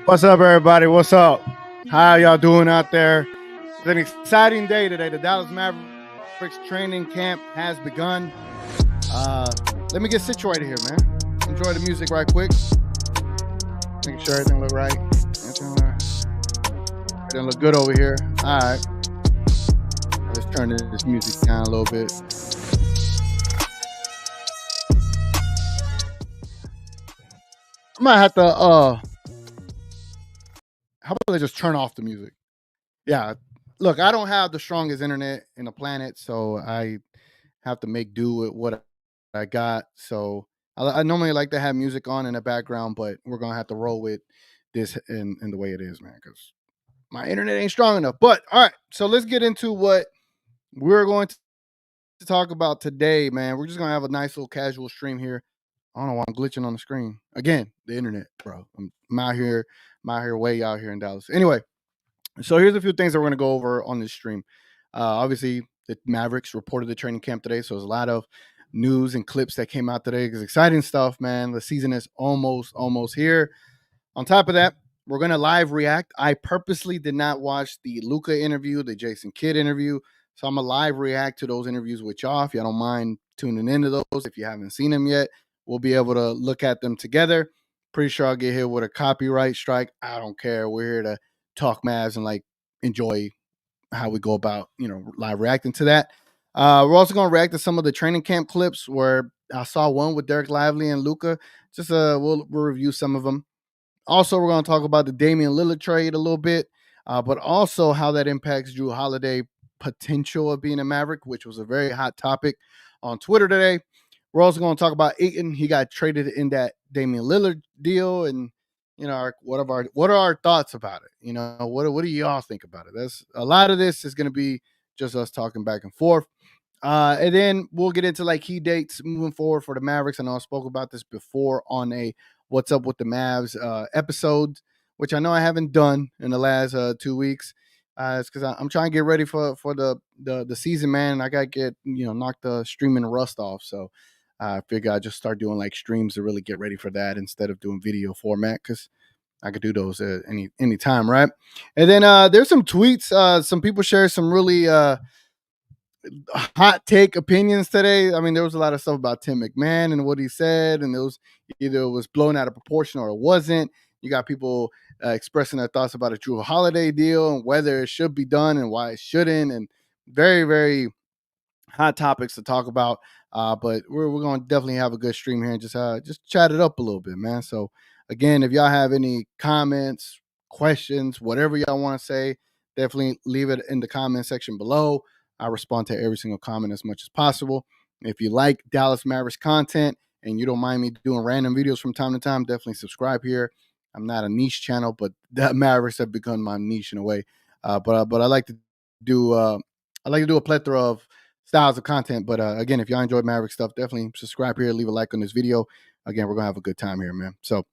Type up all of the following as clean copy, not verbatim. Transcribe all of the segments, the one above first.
What's up, everybody? What's up? How y'all doing out there? It's an exciting day today. The Dallas Mavericks training camp has begun. Let me get situated here, man. Enjoy the music right quick. Making sure everything look right. Everything look good over here. All right. Let's turn this music down a little bit. I might have to how about I just turn off the music? Yeah. Look, I don't have the strongest internet in the planet, so I have to make do with what I got. So I normally like to have music on in the background, but we're gonna have to roll with this in the way it is, man, because my internet ain't strong enough. But all right, so let's get into what we're going to talk about today, man. We're just gonna have a nice little casual stream here. I don't know why I'm glitching on the screen again. The internet, bro. I'm out here, way out here in Dallas. Anyway, so here's a few things that we're going to go over on this stream. Obviously, the Mavericks reported the training camp today, so there's a lot of news and clips that came out today. It's exciting stuff, man. The season is almost here. On top of that, we're going to live react. I purposely did not watch the Luka interview, the Jason Kidd interview, so I'm going to live react to those interviews with y'all. If y'all don't mind tuning into those, if you haven't seen them yet, we'll be able to look at them together. Pretty sure I'll get hit with a copyright strike. I don't care. We're here to talk Mavs and like enjoy how we go about live reacting to that. We're also going to react to some of the training camp clips where I saw one with Derek Lively and Luka. Just we'll review some of them. Also, we're going to talk about the Damian Lillard trade a little bit, but also how that impacts JRUE Holiday potential of being a Maverick, which was a very hot topic on Twitter today. We're also going to talk about Ayton. He got traded in that Damian Lillard deal, and what are our thoughts about it? What do y'all think about it? That's a lot of this is going to be just us talking back and forth. And then we'll get into like key dates moving forward for the Mavericks. I know I spoke about this before on a What's Up with the Mavs episode, which I know I haven't done in the last 2 weeks. It's because I'm trying to get ready for the season, man. I got to get, knock the streaming rust off. So I figure I just start doing like streams to really get ready for that instead of doing video format because I could do those at any time, right? And then there's some tweets. Some people share some really hot take opinions today. I mean, there was a lot of stuff about Tim McMahon and what he said, and it was either it was blown out of proportion or it wasn't. You got people expressing their thoughts about a JRUE Holiday deal and whether it should be done and why it shouldn't, and very, very hot topics to talk about. But we're going to definitely have a good stream here and just chat it up a little bit, man. So again, if y'all have any comments, questions, whatever y'all want to say, definitely leave it in the comment section below. I respond to every single comment as much as possible. If you like Dallas Mavericks content and you don't mind me doing random videos from time to time, definitely subscribe here. I'm not a niche channel, but the Mavericks have become my niche in a way. But I like to do a plethora of styles of content. But again, if y'all enjoy Maverick stuff, definitely subscribe here, leave a like on this video. Again, we're gonna have a good time here, man. So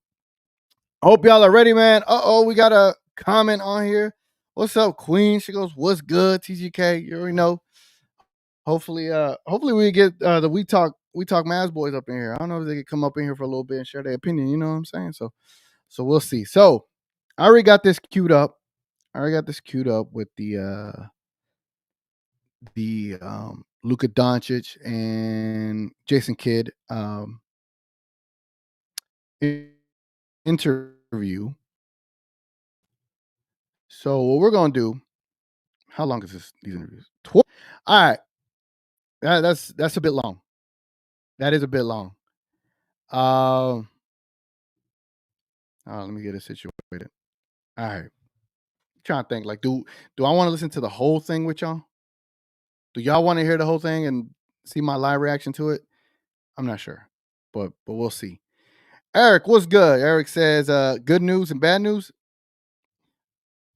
I hope y'all are ready, man. We got a comment on here. What's up, Queen? She goes, "What's good, TGK?" You already know. Hopefully we get the We Talk Mavs boys up in here. I don't know if they could come up in here for a little bit and share their opinion. You know what I'm saying? So we'll see. So I already got this queued up. With the Luka Doncic and Jason Kidd interview. So what we're gonna do? How long is these interviews? All right, that's a bit long. That is a bit long. Let me get it situated. All right, trying to think. Like, do I want to listen to the whole thing with y'all? Do y'all want to hear the whole thing and see my live reaction to it? I'm not sure, but we'll see. Eric, what's good? Eric says, good news and bad news.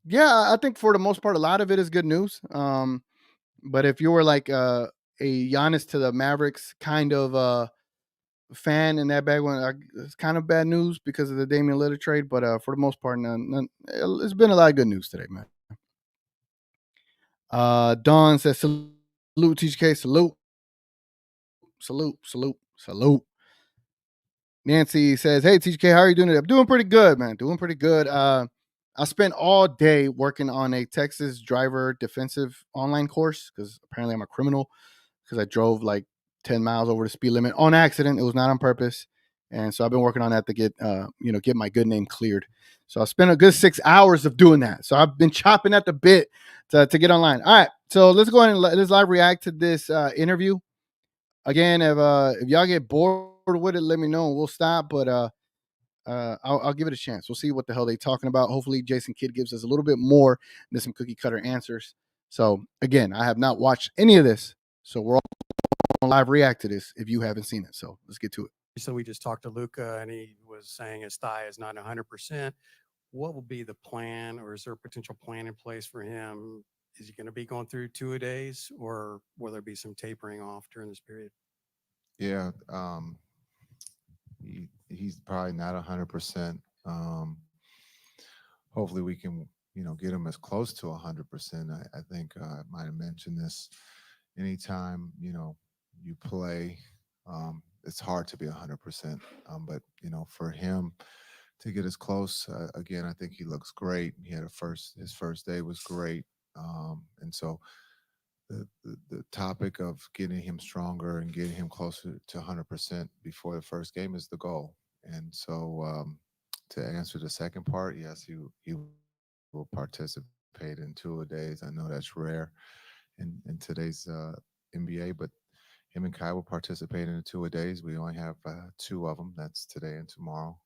Yeah, I think for the most part, a lot of it is good news. But if you were like a Giannis to the Mavericks kind of fan in that bag one, it's kind of bad news because of the Damian Lillard trade. But for the most part, it's been a lot of good news today, man. Don says, salute, TGK, salute. Nancy says, "Hey TGK, how are you doing today?" I'm doing pretty good, man. Doing pretty good. I spent all day working on a Texas driver defensive online course because apparently I'm a criminal because I drove like 10 miles over the speed limit on accident. It was not on purpose. And so I've been working on that to get my good name cleared. So I spent a good 6 hours of doing that. So I've been chopping at the bit to get online. All right. So let's go ahead and let's live react to this interview. Again, if y'all get bored with it, let me know and we'll stop. But I'll give it a chance. We'll see what the hell they talking about. Hopefully, Jason Kidd gives us a little bit more than some cookie cutter answers. So again, I have not watched any of this, so we're all on live react to this if you haven't seen it. So let's get to it. So we just talked to Luka, and he was saying his thigh is not 100%. What will be the plan, or is there a potential plan in place for him? Is he going to be going through two a days, or will there be some tapering off during this period? Yeah, he's probably not 100%. Hopefully, we can get him as close to 100%. I think I might have mentioned this. Anytime you play, it's hard to be 100%. But for him to get as close again, I think he looks great. He had his first day was great, and so the topic of getting him stronger and getting him closer to 100% before the first game is the goal. And so, to answer the second part, yes, he will participate in 2 days. I know that's rare in today's NBA, but him and Kai will participate in the 2 days. We only have two of them. That's today and tomorrow.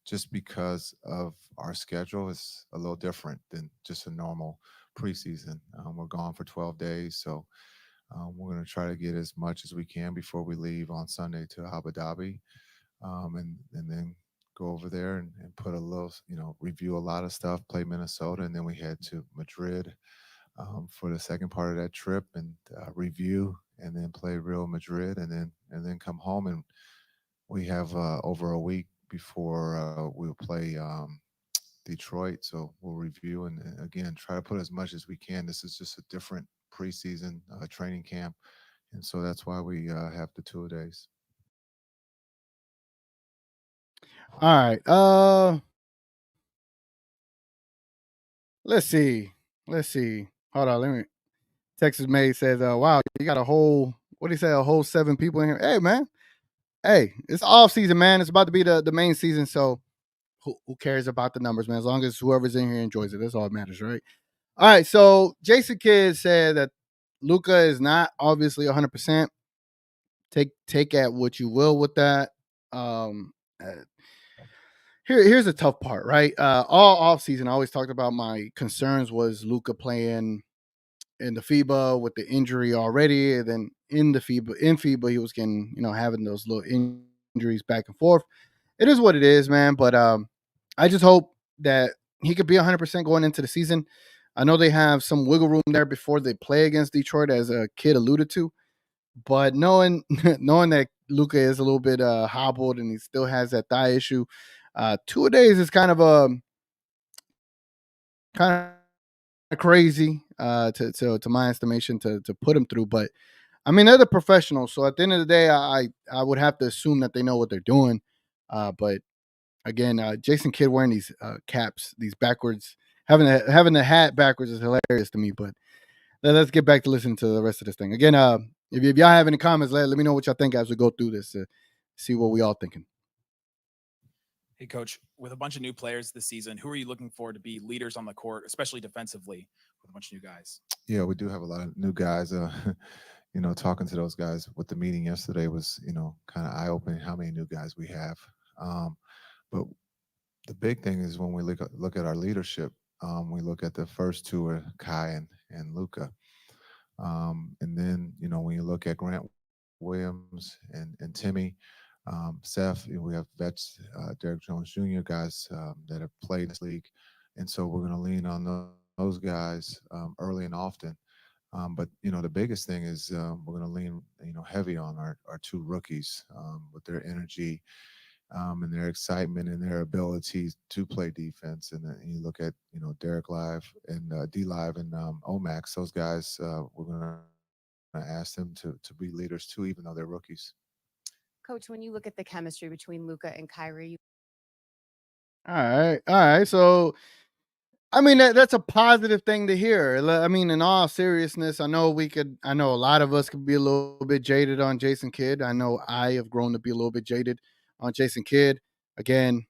Just because of our schedule is a little different than just a normal preseason. We're gone for 12 days, so we're going to try to get as much as we can before we leave on Sunday to Abu Dhabi, and then go over there and put a little, review a lot of stuff, play Minnesota, and then we head to Madrid for the second part of that trip and review, and then play Real Madrid, and then come home, and we have over a week before we'll play Detroit. So we'll review and again try to put as much as we can. This is just a different preseason training camp, and so that's why we have the 2 days. All right. Let's see. Let's see. Hold on. Let me. Texas May says, "Wow, you got a whole what do you say? A whole 7 people in here. Hey, man. Hey, it's off season, man. It's about to be the main season. So who cares about the numbers, man? As long as whoever's in here enjoys it, that's all that matters, right? All right. So Jason Kidd said that Luka is not obviously 100%. Take at what you will with that. Um, uh, here's the tough part, right? All off season, I always talked about my concerns was Luka playing in the FIBA with the injury already, and then in FIBA he was getting having those little injuries back and forth. It is what it is, man. But I just hope that he could be 100% going into the season. I know they have some wiggle room there before they play against Detroit, as a kid alluded to. But knowing knowing that Luca is a little bit hobbled and he still has that thigh issue, 2 days is kind of crazy to my estimation to put him through. But I mean, they're the professionals, so at the end of the day, I would have to assume that they know what they're doing. But again, Jason Kidd wearing these caps, these backwards, having the hat backwards is hilarious to me. But let's get back to listening to the rest of this thing. Again, if y'all have any comments, let me know what y'all think as we go through this to see what we all thinking. Hey, coach, with a bunch of new players this season, who are you looking for to be leaders on the court, especially defensively with a bunch of new guys? Yeah, we do have a lot of new guys. Talking to those guys with the meeting yesterday was kind of eye opening how many new guys we have. But the big thing is when we look at our leadership. We look at the first two are Kai and Luca. And then, when you look at Grant Williams and Timmy, Seth, we have vets, Derek Jones Jr., guys that have played this league. And so we're going to lean on those guys early and often. But, the biggest thing is we're going to lean, heavy on our two rookies with their energy and their excitement and their ability to play defense. And then you look at Derek Live and D Live and Omax. Those guys, we're going to ask them to be leaders too, even though they're rookies. Coach, when you look at the chemistry between Luka and Kyrie, All right, all right. So I mean, that's a positive thing to hear. I mean, in all seriousness, I know a lot of us could be a little bit jaded on Jason Kidd. I know I have grown to be a little bit jaded on Jason Kidd. Again,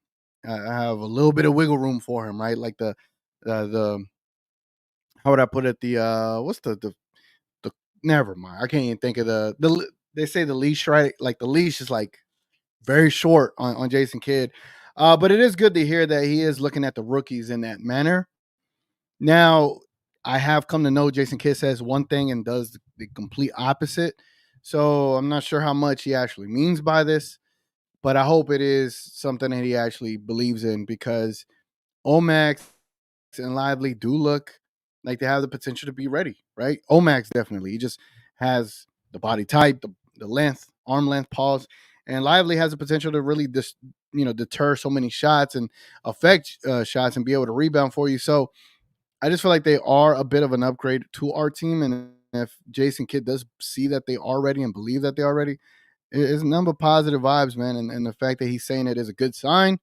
I have a little bit of wiggle room for him, right? Like the how would I put it? What's the never mind. I can't even think of they say the leash, right? Like the leash is like very short on Jason Kidd. But it is good to hear that he is looking at the rookies in that manner. Now, I have come to know Jason Kidd says one thing and does the complete opposite. So I'm not sure how much he actually means by this, but I hope it is something that he actually believes in because Omax and Lively do look like they have the potential to be ready, right? Omax definitely. He just has the body type, the length, arm length, pause, and Lively has the potential to really deter so many shots and affect shots and be able to rebound for you. So I just feel like they are a bit of an upgrade to our team. And if Jason Kidd does see that they are ready and believe that they are ready, it's a number of positive vibes, man. And the fact that he's saying it is a good sign.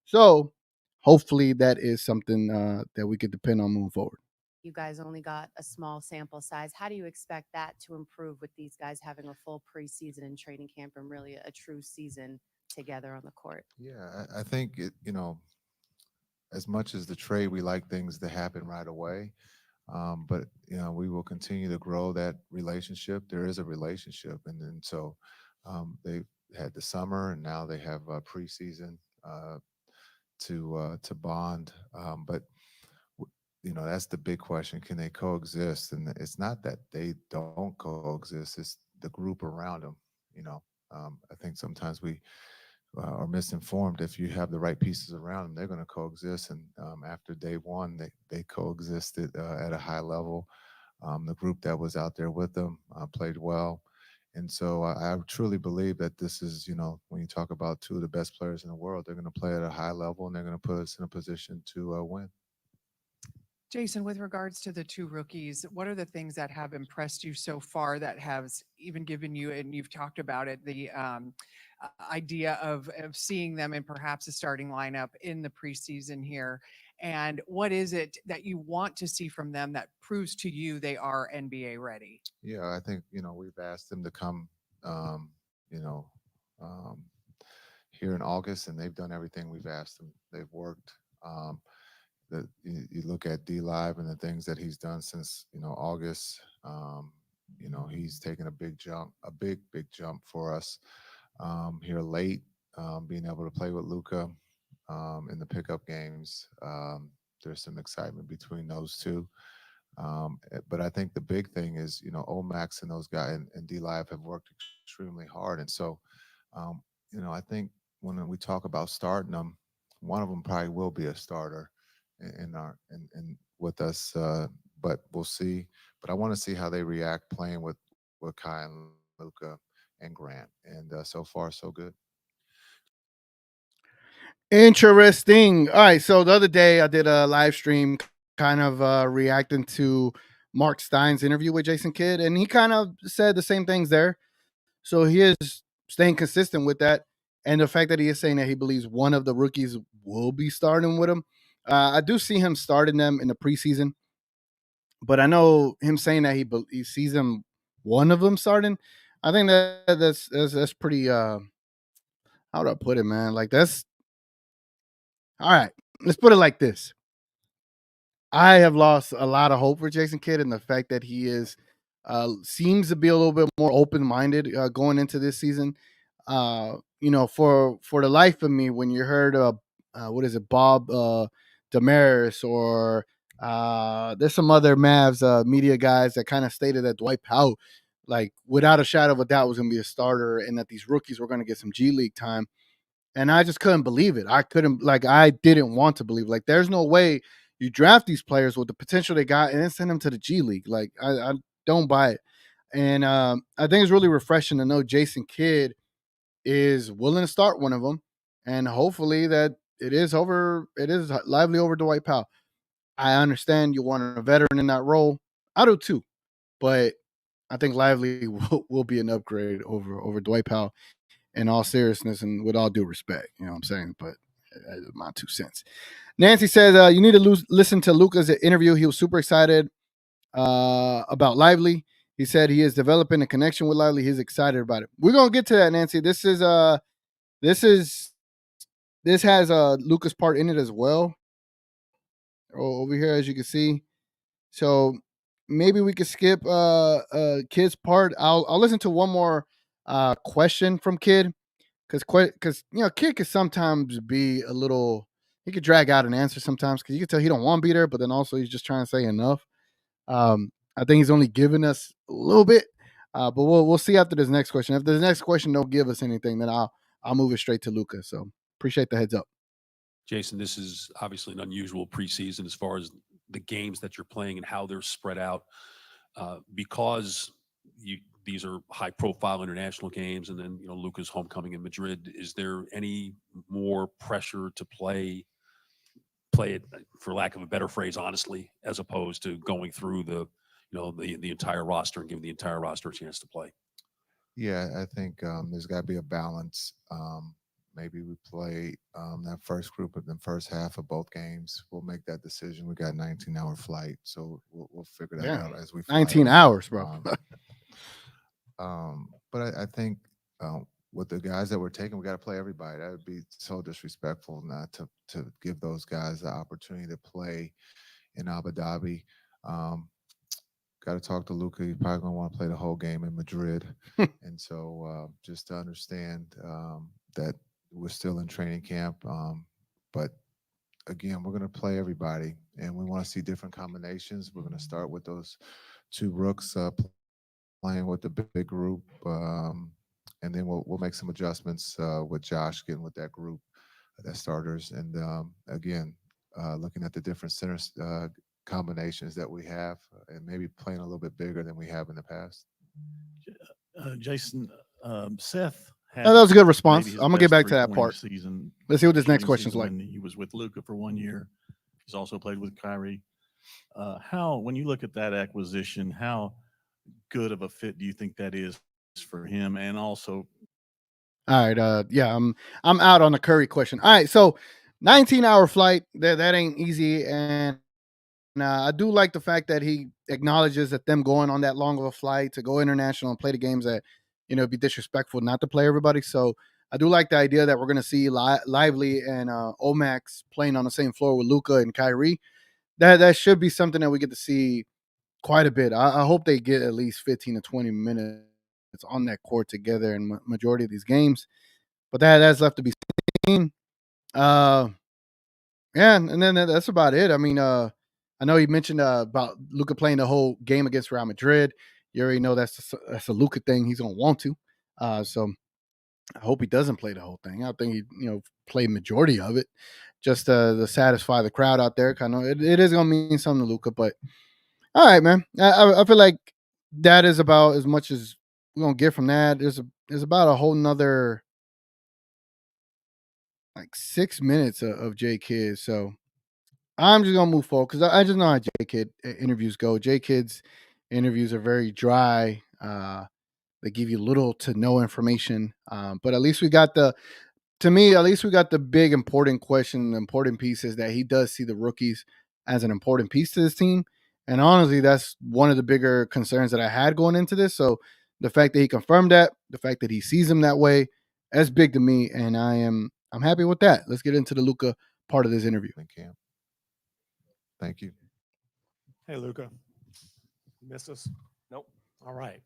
So hopefully that is something that we could depend on moving forward. you guys only got a small sample size. How do you expect that to improve with these guys having a full preseason and training camp and really a true season together on the court? Yeah, I think as much as the trade, we like things to happen right away. But we will continue to grow that relationship. There is a relationship, and then so they had the summer, and now they have preseason to bond. But that's the big question: can they coexist? And it's not that they don't coexist; it's the group around them. I think sometimes we are misinformed. If you have the right pieces around them, they're going to coexist. And after day one, they coexisted at a high level. The group that was out there with them played well. And so I truly believe that this is, when you talk about two of the best players in the world, they're going to play at a high level and they're going to put us in a position to win. Jason, with regards to the two rookies, what are the things that have impressed you so far that has even given you, and you've talked about it, the idea of seeing them in perhaps a starting lineup in the preseason here? And what is it that you want to see from them that proves to you they are NBA ready? Yeah, I think, we've asked them to come, you know, um, here in August, and they've done everything we've asked them. They've worked. You look at D Live and the things that he's done since August. He's taken a big jump, a big jump for us here late. Being able to play with Luka in the pickup games, there's some excitement between those two. But I think the big thing is, Omax and those guys and D Live have worked extremely hard, and so I think when we talk about starting them, one of them probably will be a starter in with us. But we'll see. But I want to see how they react playing with Kai and Luca and Grant. And so far, so good. Interesting. All right. So the other day I did a live stream kind of reacting to Mark Stein's interview with Jason Kidd, and he kind of said the same things there. So he is staying consistent with that. And the fact that he is saying that he believes one of the rookies will be starting with him. I do see him starting them in the preseason, but I know him saying that he sees them one of them starting. I think that's pretty. How do I put it, man? Like that's all right. Let's put it like this. I have lost a lot of hope for Jason Kidd, and the fact that he is seems to be a little bit more open minded going into this season. For the life of me, when you heard what is it, Bob Damaris, or there's some other Mavs media guys that kind of stated that Dwight Powell, like without a shadow of a doubt, was going to be a starter, and that these rookies were going to get some G League time. And I just couldn't believe it. I didn't want to believe. Like, there's no way you draft these players with the potential they got and then send them to the G League. Like, I don't buy it. And I think it's really refreshing to know Jason Kidd is willing to start one of them, and hopefully that it is Lively over Dwight Powell. I understand you want a veteran in that role. I do too, but I think Lively will be an upgrade over Dwight Powell. in all seriousness and with all due respect. You know what I'm saying? But that's my 2 cents. Nancy says, you need to listen to Luka's interview. He was super excited about Lively. He said he is developing a connection with Lively. He's excited about it. We're gonna get to that, Nancy. This has Luka's part in it as well. Over here, as you can see. So maybe we could skip Kid's part. I'll listen to one more question from Kid because Kid could sometimes be a little. He could drag out an answer sometimes because you can tell he don't want to be there, but then also he's just trying to say enough. I think he's only giving us a little bit, but we'll see after this next question. If the next question don't give us anything, then I'll move it straight to Luka. So appreciate the heads up. Jason, this is obviously an unusual preseason as far as the games that you're playing and how they're spread out, because these are high-profile international games, and then Luka's homecoming in Madrid. Is there any more pressure to play it, for lack of a better phrase, honestly, as opposed to going through the entire roster and giving the entire roster a chance to play? Yeah, I think there's got to be a balance. Maybe we play that first group of the first half of both games. We'll make that decision. We got 19-hour flight, so we'll figure that out as we fly 19 over. hours, bro. But I think with the guys that we're taking, we got to play everybody. That would be so disrespectful not to give those guys the opportunity to play in Abu Dhabi. Got to talk to Luka. He's probably going to want to play the whole game in Madrid. And so just to understand that we're still in training camp. But again, we're going to play everybody, and we want to see different combinations. We're going to start with those 2 rooks playing with the big group. And then we'll make some adjustments with Josh getting with that group, that starters. And again, looking at the different centers combinations that we have, and maybe playing a little bit bigger than we have in the past. Jason, Seth had That was a good response. maybe his I'm gonna get best back to that 3-pointer part. season, Let's see what this next shooting question's season like. when he was with Luka for 1 year. He's also played with Kyrie. When you look at that acquisition, how good of a fit do you think that is for him? And also, All right. Yeah, I'm out on the Curry question. All right. So 19-hour flight. That ain't easy. And I do like the fact that he acknowledges that them going on that long of a flight to go international and play the games that, it'd be disrespectful not to play everybody. So I do like the idea that we're going to see Lively and Omax playing on the same floor with Luka and Kyrie. That should be something that we get to see quite a bit. I hope they get at least 15 to 20 minutes on that court together in majority of these games. But that's left to be seen. Yeah, and then that's about it. I mean, I know you mentioned about Luka playing the whole game against Real Madrid. You already know that's a Luka thing. He's gonna want to. So I hope he doesn't play the whole thing. I think he play majority of it, just to satisfy the crowd out there. Kind of, it is gonna mean something to Luka. But all right, man. I feel like that is about as much as we're gonna get from that. There's about a whole nother like 6 minutes of J Kidd. So I'm just gonna move forward because I just know how J Kidd interviews go. J Kidd's interviews are very dry. They give you little to no information. But at least we got the big important question, the important piece is that he does see the rookies as an important piece to this team. And honestly, that's one of the bigger concerns that I had going into this. So the fact that he confirmed that, the fact that he sees them that way, that's big to me. And I'm happy with that. Let's get into the Luka part of this interview. Camp. Thank you. Hey, Luka. Miss us? Nope. All right.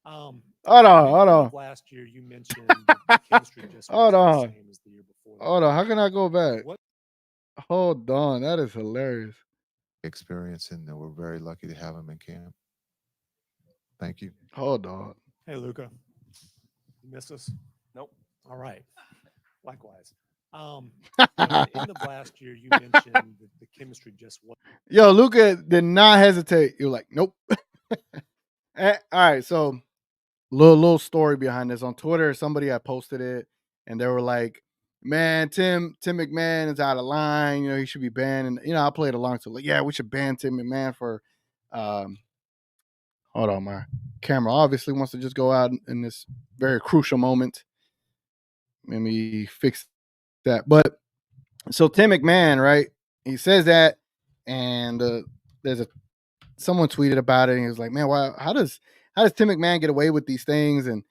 Hold on. Last year, you mentioned the chemistry just Hold wasn't on. the same as the year before. Hold on. How can I go back? What? Hold on. That is hilarious. Experience, and we're very lucky to have him in camp. Thank you. Hold on. Hey, Luka. Miss us? Nope. All right. Likewise. At the end of last year, you mentioned that the chemistry just wasn't. Yo, Luka did not hesitate. You're like, nope. All right, so little story behind this. On Twitter, somebody had posted it, and they were like, man, Tim McMahon is out of line. He should be banned. And I played along to like, yeah, we should ban Tim McMahon for hold Hold on, my camera obviously wants to just go out in this very crucial moment. Let me fix that. But so Tim McMahon, right? He says that, and there's someone tweeted about it, and he was like, "Man, why? How does Tim McMahon get away with these things?" And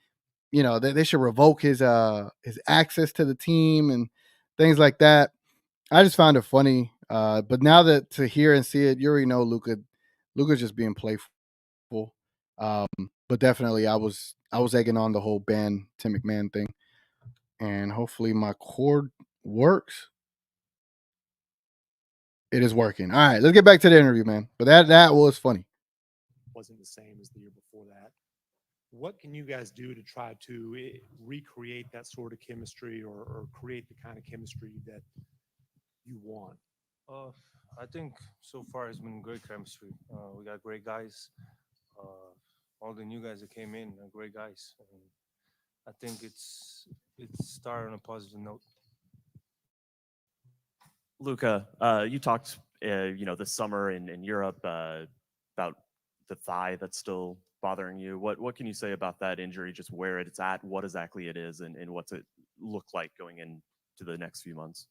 they should revoke his access to the team and things like that. I just found it funny. But now that to hear and see it, you already know Luka's just being playful. But definitely I was egging on the whole ban Tim McMahon thing. And hopefully my cord works. It is working. All right, let's get back to the interview, man. But that was funny. Wasn't the same as the year before that. What can you guys do to try to recreate that sort of chemistry or create the kind of chemistry that you want? I think so far it's been great chemistry. We got great guys. All the new guys that came in are great guys. And I think it's started on a positive note. Luka, you talked, this summer in Europe about the thigh that's still bothering you. What can you say about that injury? Just where it's at, what exactly it is, and what's it look like going into the next few months?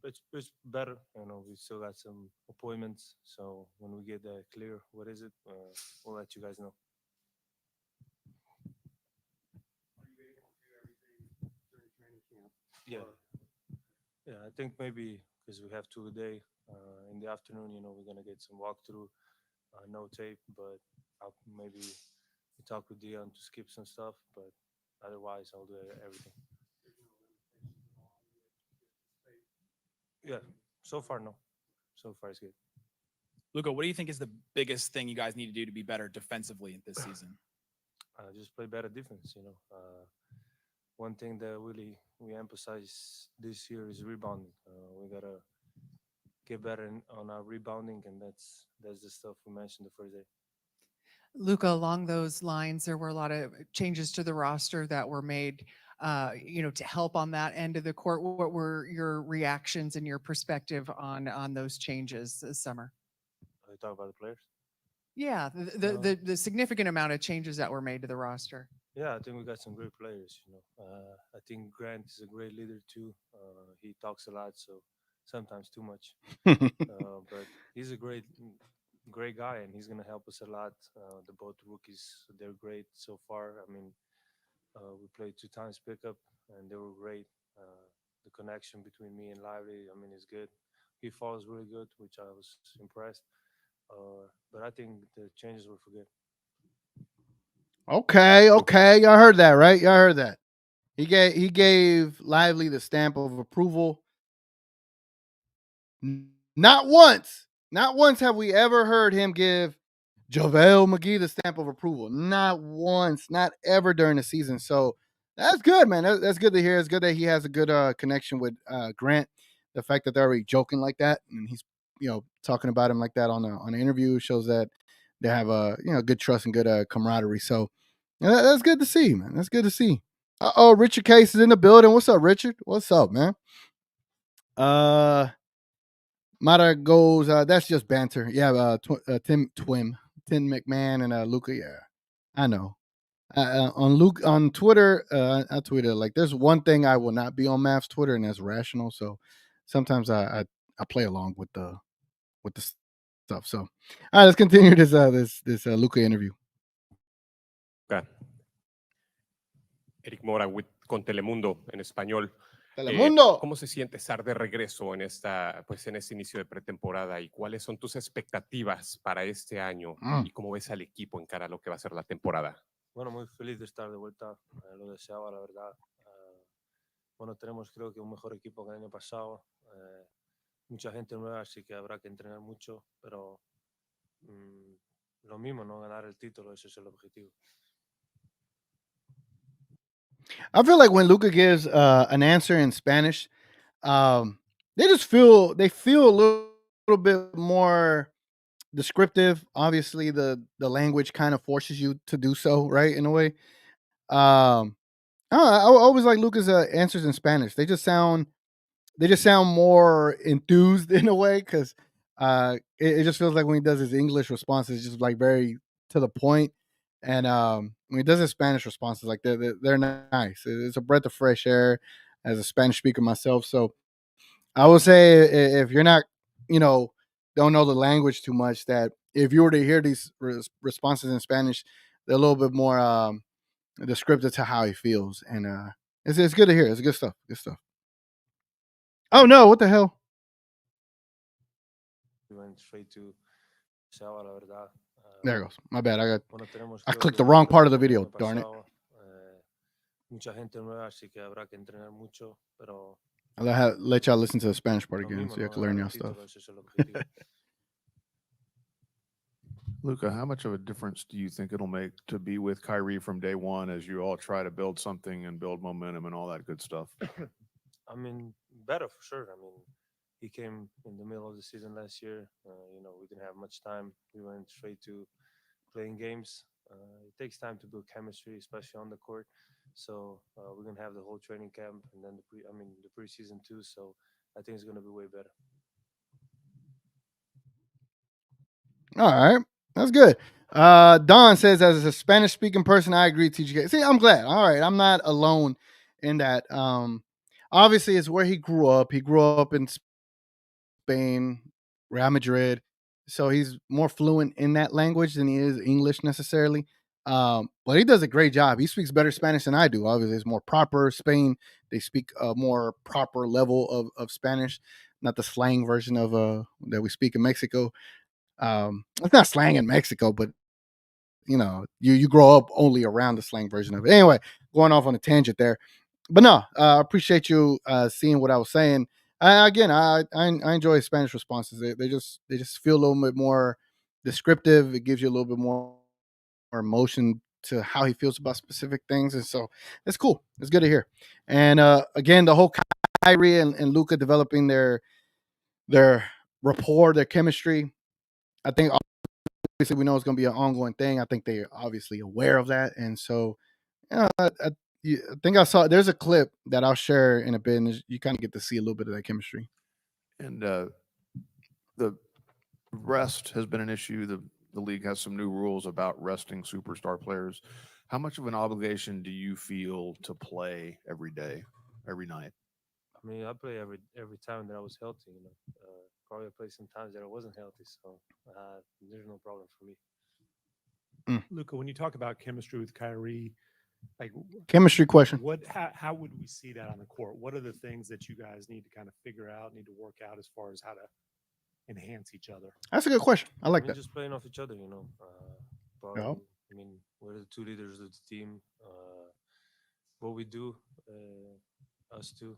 It's better. We still got some appointments. So when we get that clear, what is it? We'll let you guys know. Are you able to do everything during training camp? Yeah. Yeah, I think maybe because we have 2 a day in the afternoon, we're going to get some walkthrough, no tape, but I'll maybe talk with Dion to skip some stuff, but otherwise I'll do everything. Yeah, so far, no. So far it's good. Luka, what do you think is the biggest thing you guys need to do to be better defensively this season? Just play better defense, One thing that really we emphasize this year is rebounding. We got to get better on our rebounding, and that's the stuff we mentioned the first day. Luka, along those lines, there were a lot of changes to the roster that were made, to help on that end of the court. What were your reactions and your perspective on those changes this summer? Are you talking about the players? Yeah, the significant amount of changes that were made to the roster. Yeah, I think we got some great players. I think Grant is a great leader too. He talks a lot, so sometimes too much. But he's a great guy, and he's gonna help us a lot. The both rookies, they're great so far. I mean, we played 2 times pickup, and they were great. The connection between me and Lively, I mean, is good. He falls really good, which I was impressed. But I think the changes were for good. Okay. Y'all heard that, right? Y'all heard that. He gave Lively the stamp of approval. Not once have we ever heard him give JaVale McGee the stamp of approval. Not once, not ever during the season. So that's good, man. That's good to hear. It's good that he has a good connection with Grant. The fact that they're already joking like that, and he's talking about him like that on the interview shows that they have a good trust and good camaraderie. So that's good to see, man. That's good to see. Richard Case is in the building. What's up, Richard? What's up, man? Mata goes, that's just banter. Yeah, Tim McMahon and Luka. Yeah, I know. On Twitter, I tweeted like, there's one thing I will not be on Mavs Twitter, and that's rational. So sometimes I play along with the stuff. So all right, let's continue this Luka interview. Okay. Eric Mora con Telemundo en español. Telemundo. ¿Cómo se siente estar de regreso en este inicio de pretemporada y cuáles son tus expectativas para este año y cómo ves al equipo en cara a lo que va a ser la temporada? Bueno, muy feliz de estar de vuelta. Lo deseaba, la verdad. Tenemos creo que un mejor equipo que el año pasado. Mucha gente nueva, así que habrá que entrenar mucho, pero lo mismo, ¿no? Ganar el título, ese es el objetivo. I feel like when Luka gives an answer in Spanish, they feel a little bit more descriptive. Obviously, the language kind of forces you to do so, right? In a way. I always like Luka's answers in Spanish. They just sound more enthused in a way because it just feels like when he does his English responses, just like very to the point. And when he does his Spanish responses, like they're nice. It's a breath of fresh air as a Spanish speaker myself. So I would say if you're not, don't know the language too much, that if you were to hear these responses in Spanish, they're a little bit more descriptive to how he feels, and it's good to hear. It's good stuff. Good stuff. Oh no! What the hell? We went straight to Chava, la verdad. There it goes. My bad. Tenemos I creo clicked que the wrong mejor part of the equipo que el video. año Darn it. pasado. Mucha gente nueva, así que habrá que entrenar mucho, pero I'll let y'all listen to the Spanish part lo again mismo, so you ¿no? can learn Ganar y'all el stuff. título, ese es el objetivo. Luka, how much of a difference do you think it'll make to be with Kyrie from day one as you all try to build something and build momentum and all that good stuff? I mean, better for sure. I mean, he came in the middle of the season last year. We didn't have much time. We went straight to playing games. It takes time to build chemistry, especially on the court. So we're gonna have the whole training camp and then the preseason too. So I think it's gonna be way better. All right. That's good. Don says, as a Spanish speaking person, I agree, TGK. See, I'm glad. All right. I'm not alone in that. Obviously, it's where he grew up. He grew up in Spain, Real Madrid. So he's more fluent in that language than he is English necessarily. But he does a great job. He speaks better Spanish than I do. Obviously, it's more proper. Spain, they speak a more proper level of Spanish, not the slang version of that we speak in Mexico. It's not slang in Mexico, but you grow up only around the slang version of it. Anyway, going off on a tangent there, but no, I appreciate you seeing what I was saying. Again, I enjoy Spanish responses. They just feel a little bit more descriptive. It gives you a little bit more emotion to how he feels about specific things, and so it's cool. It's good to hear. And again, the whole Kyrie and Luka developing their rapport, their chemistry. I think obviously we know it's going to be an ongoing thing. I think they're obviously aware of that, and so I think I saw there's a clip that I'll share in a bit, and you kind of get to see a little bit of that chemistry. And the rest has been an issue. The league has some new rules about resting superstar players. How much of an obligation do you feel to play every day, every night? I mean, I play every time that I was healthy. Probably I play some times that I wasn't healthy, so there's no problem for me. Luka, when you talk about chemistry with Kyrie, like Chemistry question. how would we see that on the court? What are the things that you guys need to kind of figure out, need to work out as far as how to enhance each other? That's a good question. I like that. Just playing off each other, Probably, I mean, we're the two leaders of the team. What we do, us two,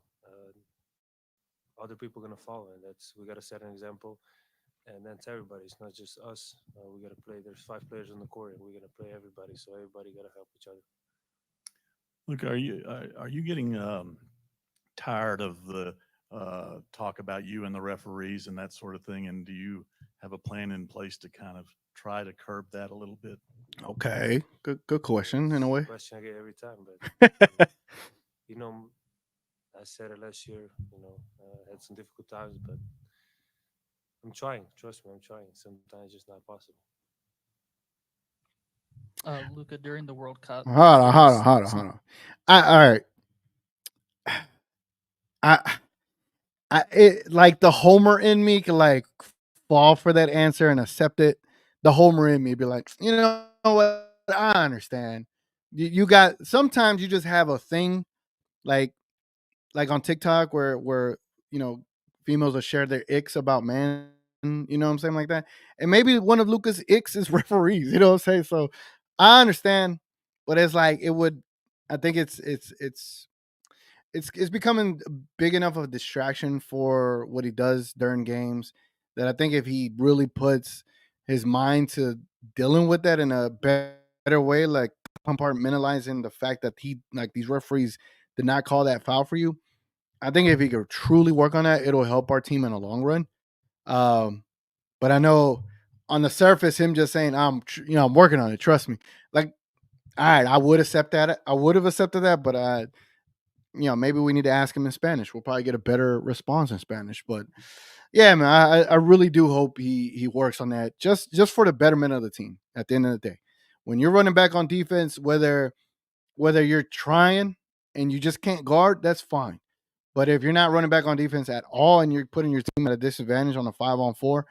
other people are gonna follow, and we gotta set an example. And that's everybody. It's not just us. We gotta play. There's 5 players on the court, and we're gonna play everybody. So everybody gotta help each other. Look, are you getting tired of the talk about you and the referees and that sort of thing? And do you have a plan in place to kind of try to curb that a little bit? Okay, good question in a way. Question I get every time, but I said it last year. Had some difficult times, but I'm trying. Trust me, I'm trying. Sometimes it's just not possible. Luka, during the World Cup. Hold on. All right. Like the homer in me can like fall for that answer and accept it. The homer in me be like, you know what? I understand. You got sometimes you just have a thing like on TikTok where females will share their icks about men, you know what I'm saying, like that. And maybe one of Luka's icks is referees, you know what I'm saying? So I understand, but it's like I think it's becoming big enough of a distraction for what he does during games that I think if he really puts his mind to dealing with that in a better way, like compartmentalizing the fact that these referees did not call that foul for you. I think if he could truly work on that, it'll help our team in the long run. But I know on the surface, him just saying, I'm working on it. Trust me. Like, all right, I would accept that. I would have accepted that, but maybe we need to ask him in Spanish. We'll probably get a better response in Spanish. But yeah, man, I really do hope he works on that just for the betterment of the team at the end of the day. When you're running back on defense, whether you're trying and you just can't guard, that's fine. But if you're not running back on defense at all and you're putting your team at a disadvantage on a 5-on-4,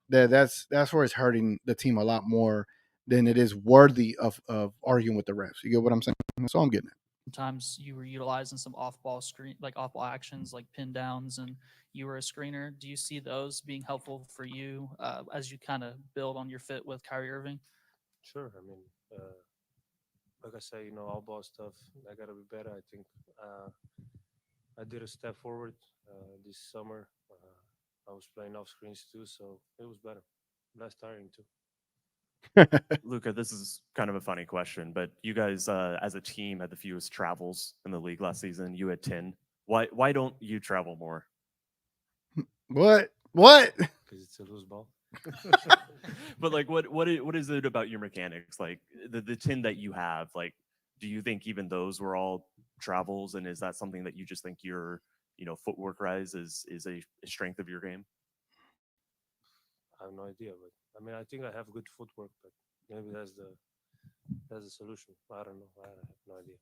that's where it's hurting the team a lot more than it is worthy of arguing with the refs. You get what I'm saying? That's all I'm getting at. Sometimes you were utilizing some off-ball off-ball actions like pin downs, and you were a screener. Do you see those being helpful for you as you kind of build on your fit with Kyrie Irving? Sure. I mean, like I say, all ball stuff, I got to be better. I think I did a step forward this summer. I was playing off screens too, so it was better. Less tiring too. Luka, this is kind of a funny question, but you guys, as a team, had the fewest travels in the league last season. You had 10. Why don't you travel more? What? Because it's a loose ball. But like, what is it about your mechanics? Like the 10 that you have, like, do you think even those were all travels? And is that something that you just think your, footwork rise is a strength of your game? I have no idea, but I mean, I think I have good footwork, but maybe that's the solution. I don't know. I have no idea.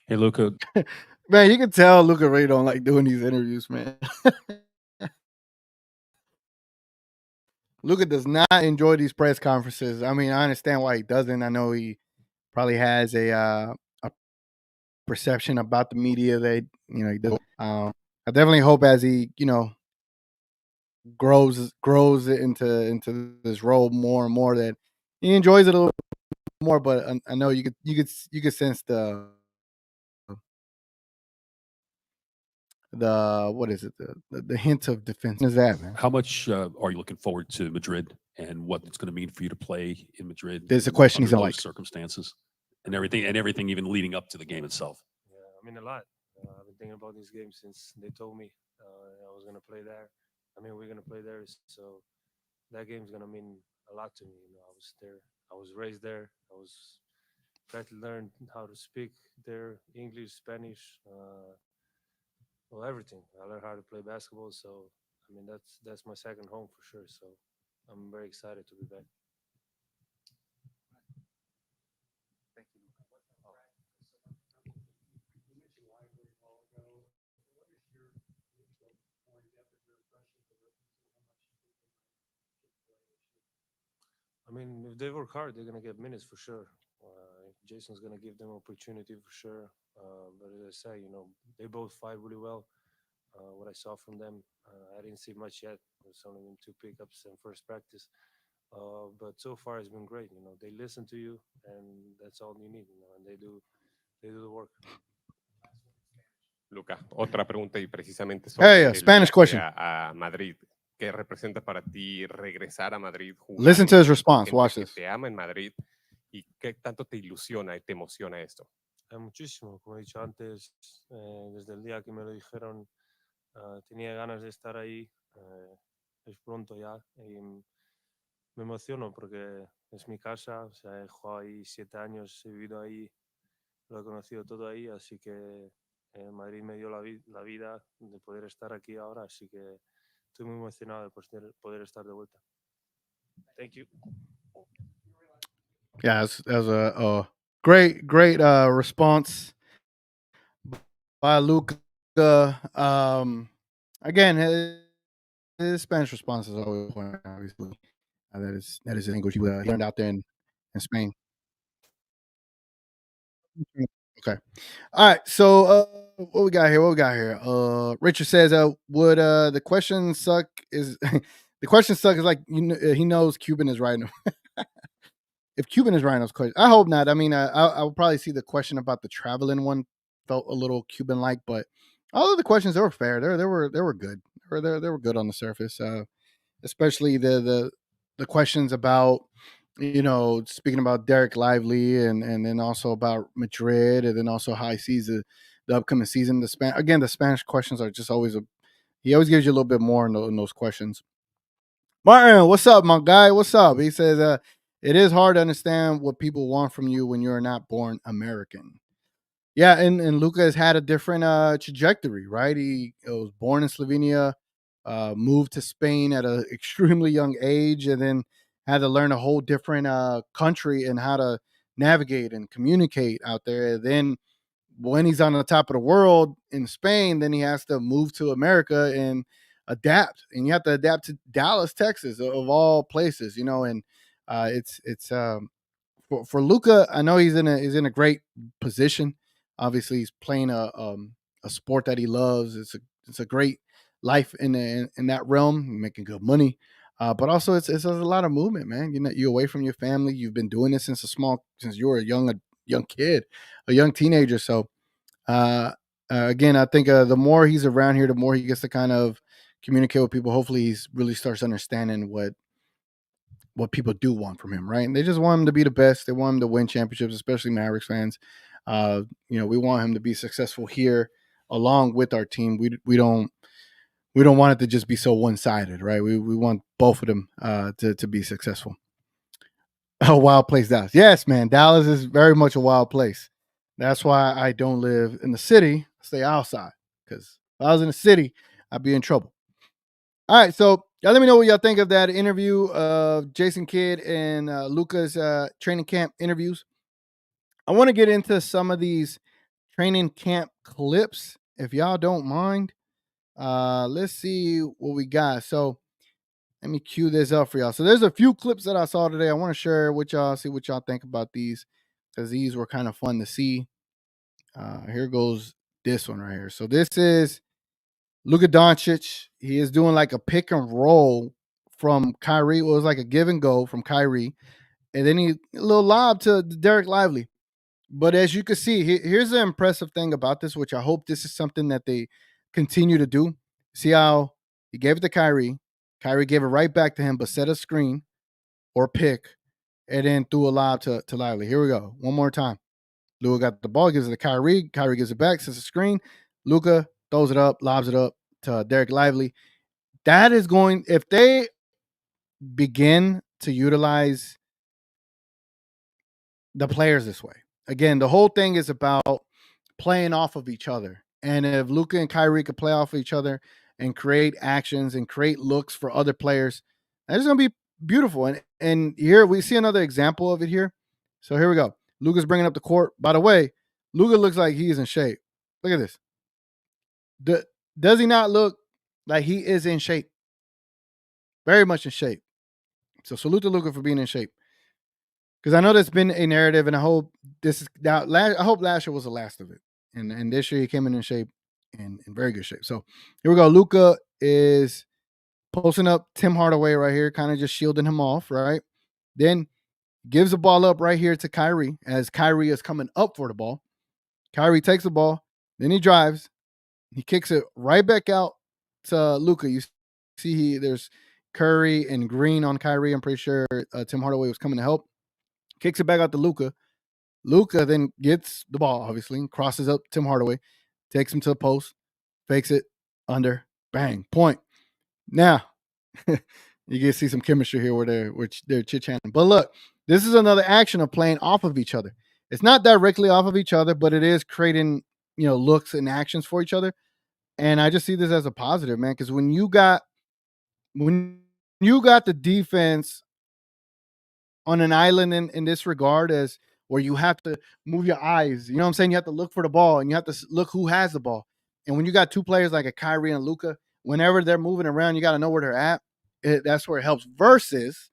Hey, Luka. Man, you can tell Luka really don't like doing these interviews, man. Luka does not enjoy these press conferences. I mean, I understand why he doesn't. I know he probably has a perception about the media that he does. I definitely hope as he grows into this role more and more that he enjoys it a little more. But I know you could sense the what is it, the hint of defense. What is that, man? How much are you looking forward to Madrid and what it's going to mean for you to play in Madrid? There's a question under he's not those like. circumstances and everything even leading up to the game itself. Yeah, I mean a lot. I've been thinking about this game since they told me I was gonna play there. I mean, we're gonna play there, so that game's gonna mean a lot to me. I was there. I was raised there. I was tried to learn how to speak there, English, Spanish, well, everything. I learned how to play basketball, so I mean that's my second home for sure. So I'm very excited to be back. I mean, if they work hard, they're gonna get minutes for sure. Jason's gonna give them opportunity for sure. But as I say, they both fight really well. What I saw from them, I didn't see much yet. There's only been 2 pickups and first practice. But so far it's been great. They listen to you, and that's all you need. And they do the work. Luka, otra pregunta y precisamente Hey, sobre el Spanish viaje question. a Madrid. ¿Qué representa para ti regresar a Madrid, jugar Listen to en his response. gente Watch que this. te ama en Madrid y qué tanto te ilusiona y te emociona esto? Muchísimo, como he dicho antes, desde el día que me lo dijeron, tenía ganas de estar ahí. Es pronto ya y me emociono porque es mi casa. O sea, he jugado ahí 7 años, he vivido ahí, lo he conocido todo ahí, así que Madrid me dio la vida de poder estar aquí ahora, así que estoy muy emocionado de poder estar de vuelta. Thank you. Yeah, that was a great response by Luka. Again, his Spanish response is always important, obviously. That is a language he learned out there in Spain. Okay. All right. So what we got here? Richard says, would the question suck is the question suck is like he knows Cuban is writing him. If Cuban is writing those questions, I hope not. I mean, I will probably see the question about the traveling one felt a little Cuban like, but all of the questions they were fair. They were good. They were good on the surface. Especially the questions about speaking about Derek Lively and then also about Madrid and then also how he sees the upcoming season. The Spanish questions are just always he always gives you a little bit more in those questions. Martin, what's up, my guy? What's up? He says, it is hard to understand what people want from you when you're not born American. Yeah, and Luka has had a different trajectory, right? He was born in Slovenia, moved to Spain at an extremely young age, and then had to learn a whole different country and how to navigate and communicate out there. Then when he's on the top of the world in Spain, then he has to move to America and adapt. And you have to adapt to Dallas, Texas, of all places, you know. And it's for Luka. I know he's in a great position. Obviously, he's playing a sport that he loves. It's a great life in that realm, making good money. But also, it's a lot of movement, man. You're away from your family. You've been doing this since you were a young kid, a young teenager. So again, I think the more he's around here, the more he gets to kind of communicate with people. Hopefully, he's really starts understanding what people do want from him, right? And they just want him to be the best. They want him to win championships, especially Mavericks fans. We want him to be successful here along with our team. We don't want it to just be so one sided, right? We want both of them to be successful. A wild place, Dallas. Yes, man. Dallas is very much a wild place. That's why I don't live in the city. I stay outside. Because if I was in the city, I'd be in trouble. All right, so y'all let me know what y'all think of that interview of Jason Kidd and Luka's training camp interviews. I want to get into some of these training camp clips, if y'all don't mind. Let's see what we got. So let me cue this up for y'all. So there's a few clips that I saw today. I want to share with y'all, see what y'all think about these, because these were kind of fun to see. Here goes this one right here. So this is Luka Doncic. He is doing like a pick and roll from Kyrie. Well, it was like a give and go from Kyrie. And then a little lob to Derek Lively. But as you can see, here's the impressive thing about this, which I hope this is something that they continue to do. See how he gave it to Kyrie. Kyrie gave it right back to him, but set a screen or pick, and then threw a lob to Lively. Here we go. One more time. Luka got the ball, gives it to Kyrie. Kyrie gives it back, sets a screen. Luka throws it up, lobs it up to Derek Lively. That is going, if they begin to utilize the players this way. Again, the whole thing is about playing off of each other. And if Luka and Kyrie could play off of each other and create actions and create looks for other players, that's going to be beautiful. And here we see another example of it here. So here we go. Luka's bringing up the court. By the way, Luka looks like he is in shape. Look at this. Does he not look like he is in shape? Very much in shape. So salute to Luka for being in shape. Because I know there's been a narrative, and I hope I hope last year was the last of it, and this year he came in shape, in very good shape. So here we go. Luka is posting up Tim Hardaway right here, kind of just shielding him off, right? Then gives the ball up right here to Kyrie as Kyrie is coming up for the ball. Kyrie takes the ball, then he drives, he kicks it right back out to Luka. You see, there's Curry and Green on Kyrie. I'm pretty sure Tim Hardaway was coming to help. Kicks it back out to Luka. Luka then gets the ball, obviously, crosses up Tim Hardaway, takes him to the post, fakes it, under, bang, point. Now, you can see some chemistry here where they're chit-chatting. But look, this is another action of playing off of each other. It's not directly off of each other, but it is creating, looks and actions for each other. And I just see this as a positive, man, because when you got the defense on an island in this regard, as where you have to move your eyes, you know what I'm saying? You have to look for the ball and you have to look who has the ball. And when you got two players like a Kyrie and Luka, whenever they're moving around, you got to know where they're at. That's where it helps. Versus,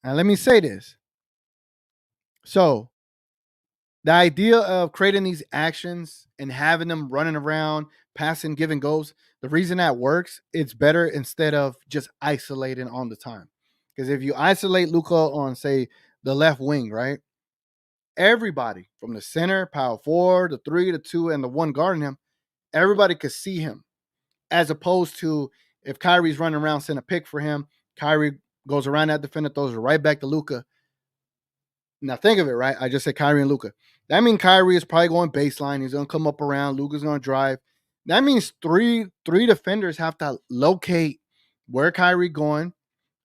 now let me say this. So the idea of creating these actions and having them running around, passing, giving goes, the reason that works, it's better instead of just isolating on the time. Because if you isolate Luka on, say, the left wing, right? Everybody from the center, power forward, the 3, the 2, and the 1 guarding him, everybody could see him. As opposed to if Kyrie's running around, send a pick for him, Kyrie goes around that defender, throws it right back to Luka. Now think of it, right? I just said Kyrie and Luka. That means Kyrie is probably going baseline. He's going to come up around. Luka's going to drive. That means three defenders have to locate where Kyrie going,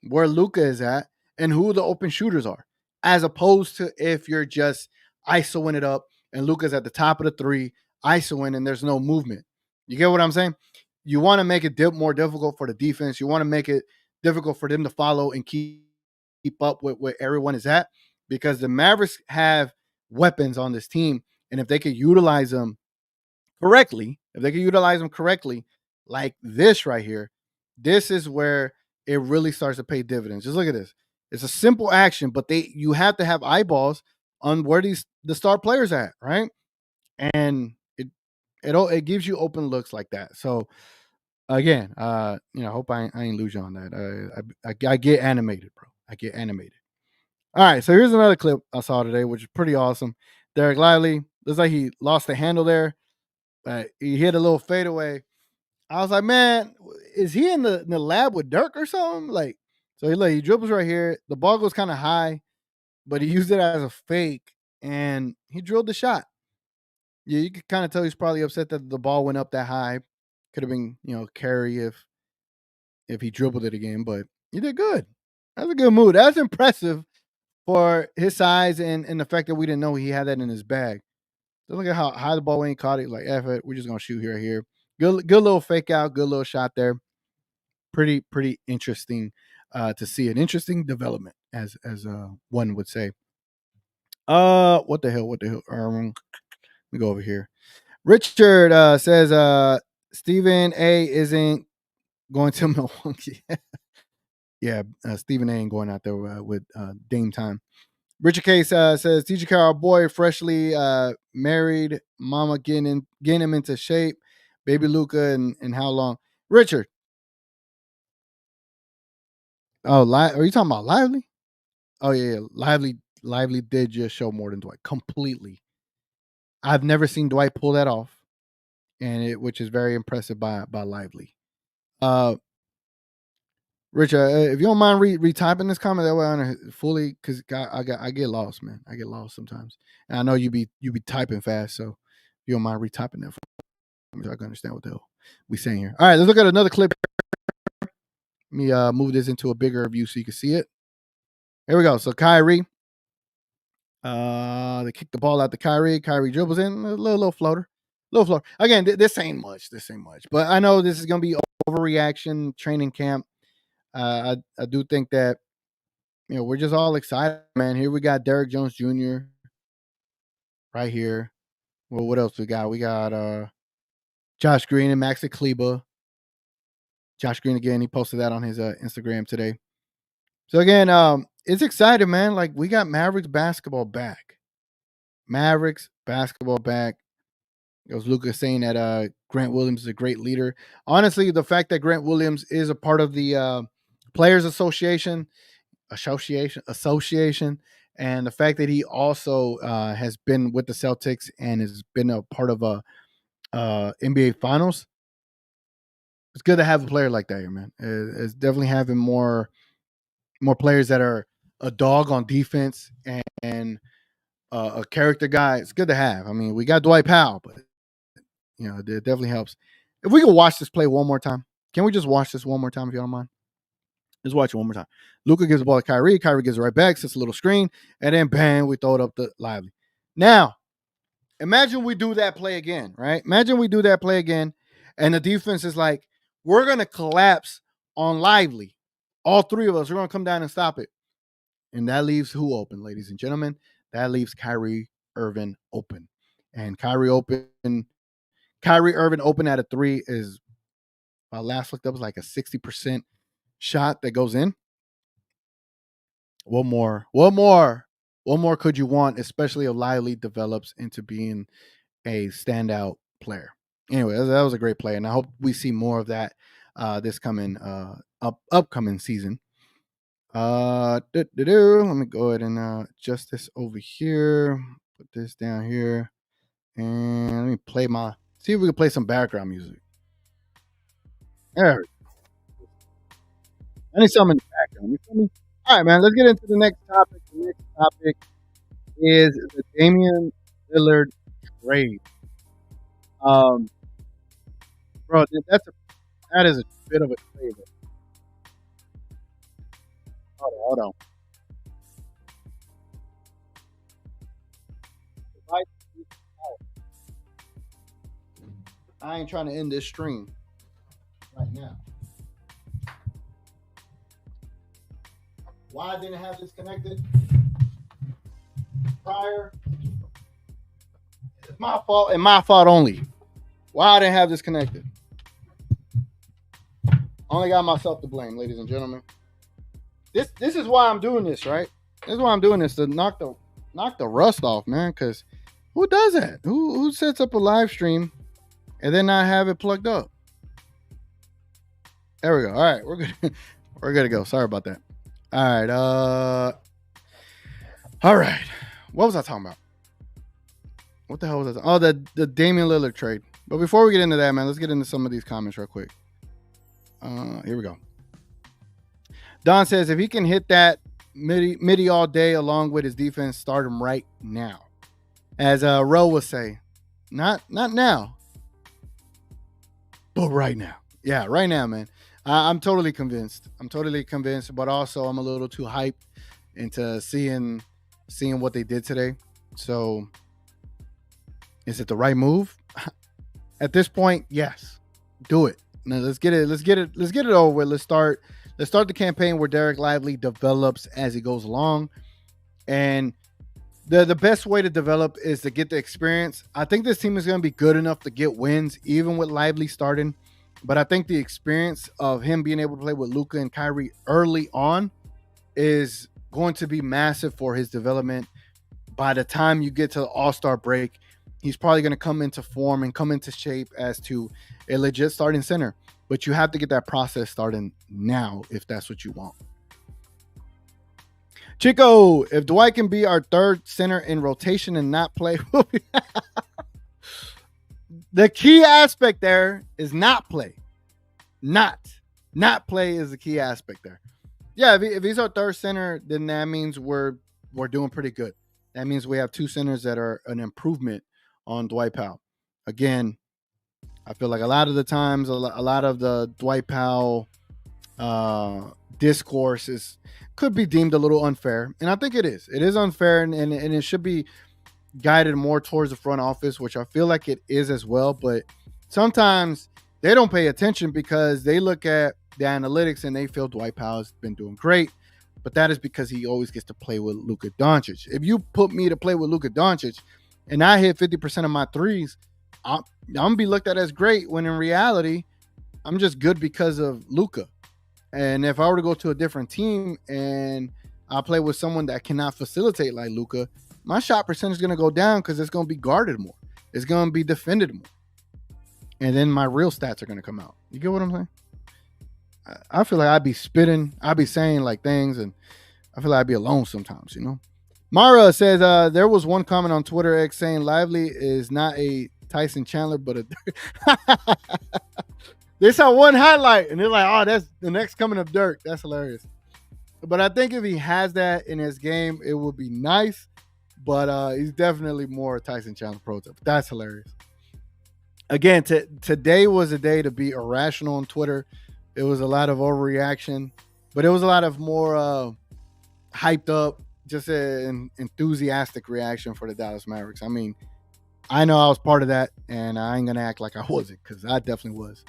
where Luka is at, and who the open shooters are. As opposed to if you're just ISOing it up, and Luka's at the top of the three, ISOing, and there's no movement. You get what I'm saying? You want to make it more difficult for the defense. You want to make it difficult for them to follow and keep up with where everyone is at, because the Mavericks have weapons on this team, and if they could utilize them correctly, like this right here, this is where it really starts to pay dividends. Just look at this. It's a simple action, but you have to have eyeballs on where the star players at, right? And it gives you open looks like that. So again, I hope I ain't lose you on that. I get animated, bro. I get animated. All right, so here's another clip I saw today, which is pretty awesome. Derek Lively looks like he lost the handle there. He hit a little fadeaway. I was like, man, is he in the lab with Dirk or something? Like, so he dribbles right here. The ball goes kind of high, but he used it as a fake, and he drilled the shot. Yeah, you could kind of tell he's probably upset that the ball went up that high. Could have been, carry if he dribbled it again, but he did good. That's a good move. That's impressive for his size and the fact that we didn't know he had that in his bag. So look at how high the ball went. He caught it. Like, F it. We're just gonna shoot here. Good little fake out. Good little shot there. Pretty interesting to see. An interesting development, as one would say. What the hell? Let me go over here. Richard says Stephen A isn't going to Milwaukee. Yeah, Stephen A ain't going out there with Dame time. Richard Case says, TJ Carroll, boy, freshly married, mama getting him into shape, baby Luka, and how long? Richard. Oh, are you talking about Lively? Oh, yeah. Lively did just show more than Dwight. Completely. I've never seen Dwight pull that off, which is very impressive by Lively. Richard, if you don't mind retyping this comment, that way I fully, because I get lost, man. I get lost sometimes, and I know you be typing fast, so if you don't mind retyping that for me, so I can understand what the hell we saying here. All right, let's look at another clip. Let me move this into a bigger view so you can see it. Here we go. So Kyrie, they kick the ball out to Kyrie. Kyrie dribbles in a little floater. Again, this ain't much. But I know this is gonna be overreaction training camp. I do think that we're just all excited, man. Here we got Derrick Jones Jr. right here. Well, what else we got? We got Josh Green and Maxi Kleba. Josh Green again. He posted that on his Instagram today. So again, it's exciting, man. Like, we got Mavericks basketball back. It was Luka saying that Grant Williams is a great leader. Honestly, the fact that Grant Williams is a part of the Players Association, and the fact that he also has been with the Celtics and has been a part of a NBA Finals. It's good to have a player like that here, man. It's definitely having more players that are a dog on defense and a character guy. It's good to have. I mean, we got Dwight Powell, but it definitely helps. If we could watch this play one more time, can we just watch this one more time if you don't mind? Let's watch it one more time. Luka gives the ball to Kyrie. Kyrie gives it right back, sets a little screen, and then bang, we throw it up to Lively. Now, imagine we do that play again, right? And the defense is like, we're going to collapse on Lively. All three of us are going to come down and stop it. And that leaves who open, ladies and gentlemen? That leaves Kyrie Irving open. And Kyrie Irving open at a three is, my last looked up, was like a 60% shot that goes in. What more could you want, especially if Lively develops into being a standout player? Anyway, that was a great play, and I hope we see more of that this coming upcoming season. Let me go ahead and adjust this over here. Put this down here, and let me see if we can play some background music. There. I need something in the background. You feel me? All right, man. Let's get into the next topic. The next topic is the Damian Lillard trade. Bro, that is a bit of a trade. Hold on. I ain't trying to end this stream right now. Why I didn't have this connected prior? It's my fault and my fault only. Why I didn't have this connected? Only got myself to blame, ladies and gentlemen. This is why I'm doing this, right? This is why I'm doing this, to knock the rust off, man. Because who does that? Who sets up a live stream and then not have it plugged up? There we go. All right, we're good. We're good to go. Sorry about that. All right. What was I talking about? What the hell was I talking? Oh, the Damian Lillard trade. But before we get into that, man, let's get into some of these comments real quick. Here we go. Don says, if he can hit that midi all day along with his defense, start him right now. As Ro will say, not now, but right now. Yeah, right now, man. I'm totally convinced. But also I'm a little too hyped into seeing what they did today. So is it the right move? At this point, yes. Do it. Now let's get it over with. Let's start the campaign where Derek Lively develops as he goes along. And the best way to develop is to get the experience. I think this team is going to be good enough to get wins, even with Lively starting. But I think the experience of him being able to play with Luka and Kyrie early on is going to be massive for his development. By the time you get to the All-Star break, he's probably going to come into form and come into shape as to a legit starting center. But you have to get that process starting now if that's what you want. Chico, if Dwight can be our third center in rotation and not play, the key aspect there is not play. Not play is the key aspect there. Yeah, if he's our third center, then that means we're doing pretty good. That means we have two centers that are an improvement on Dwight Powell. Again, I feel like a lot of the times, a lot of the Dwight Powell discourse could be deemed a little unfair. And I think it is. It is unfair, and it should be guided more towards the front office, which I feel like it is as well. But sometimes they don't pay attention because they look at the analytics and they feel Dwight Powell's been doing great. But that is because he always gets to play with Luka Doncic. If you put me to play with Luka Doncic and I hit 50% of my threes, I'm going to be looked at as great, when in reality, I'm just good because of Luka. And if I were to go to a different team and I play with someone that cannot facilitate like Luka, my shot percentage is going to go down because it's going to be guarded more. It's going to be defended more. And then my real stats are going to come out. You get what I'm saying? I feel like I'd be spitting. I'd be saying like things, and I feel like I'd be alone sometimes, you know? Mara says there was one comment on Twitter X saying Lively is not a Tyson Chandler, but a they saw one highlight and they're like, oh, that's the next coming of Dirk. That's hilarious. But I think if he has that in his game, it would be nice. But he's definitely more Tyson Chandler prototype. That's hilarious. Again, today was a day to be irrational on Twitter. It was a lot of overreaction, but it was a lot of more hyped up, just an enthusiastic reaction for the Dallas Mavericks. I mean, I know I was part of that, and I ain't going to act like I wasn't, because I definitely was.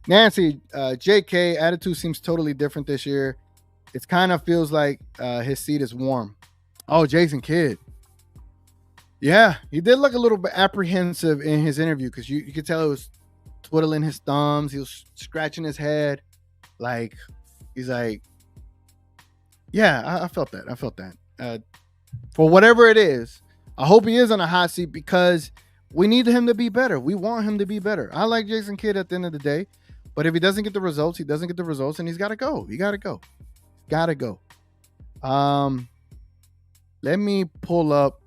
Nancy, JK, attitude seems totally different this year. It kind of feels like his seat is warm. Oh, Jason Kidd. Yeah, he did look a little bit apprehensive in his interview, because you could tell he was twiddling his thumbs. He was scratching his head. Like, he's like, yeah, I felt that. I felt that. For whatever it is, I hope he is on a hot seat, because we need him to be better. We want him to be better. I like Jason Kidd at the end of the day, but if he doesn't get the results, he doesn't get the results, and he's got to go. He got to go. Got to go. Let me pull up.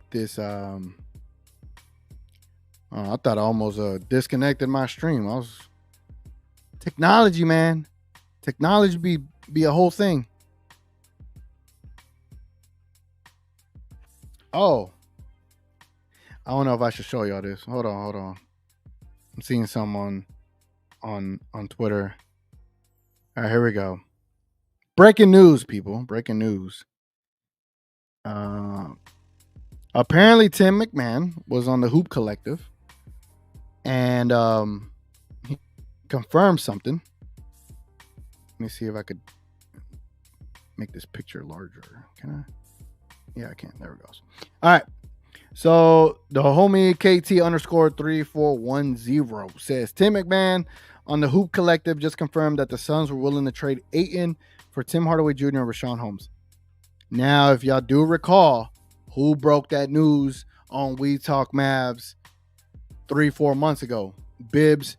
This. I thought I almost disconnected my stream. Technology, man. Technology be a whole thing. Oh. I don't know if I should show y'all this. Hold on. I'm seeing some on Twitter. All right, here we go. Breaking news, people. Breaking news. Apparently Tim McMahon was on the Hoop Collective, and he confirmed something. Let me see if I could make this picture larger. Can I? Yeah, I can. There it goes. All right. So the homie KT_3410 says Tim McMahon on the Hoop Collective just confirmed that the Suns were willing to trade Ayton for Tim Hardaway Jr. and Rashawn Holmes. Now, if y'all do recall, who broke that news on We Talk Mavs 3-4 months ago? Bibbs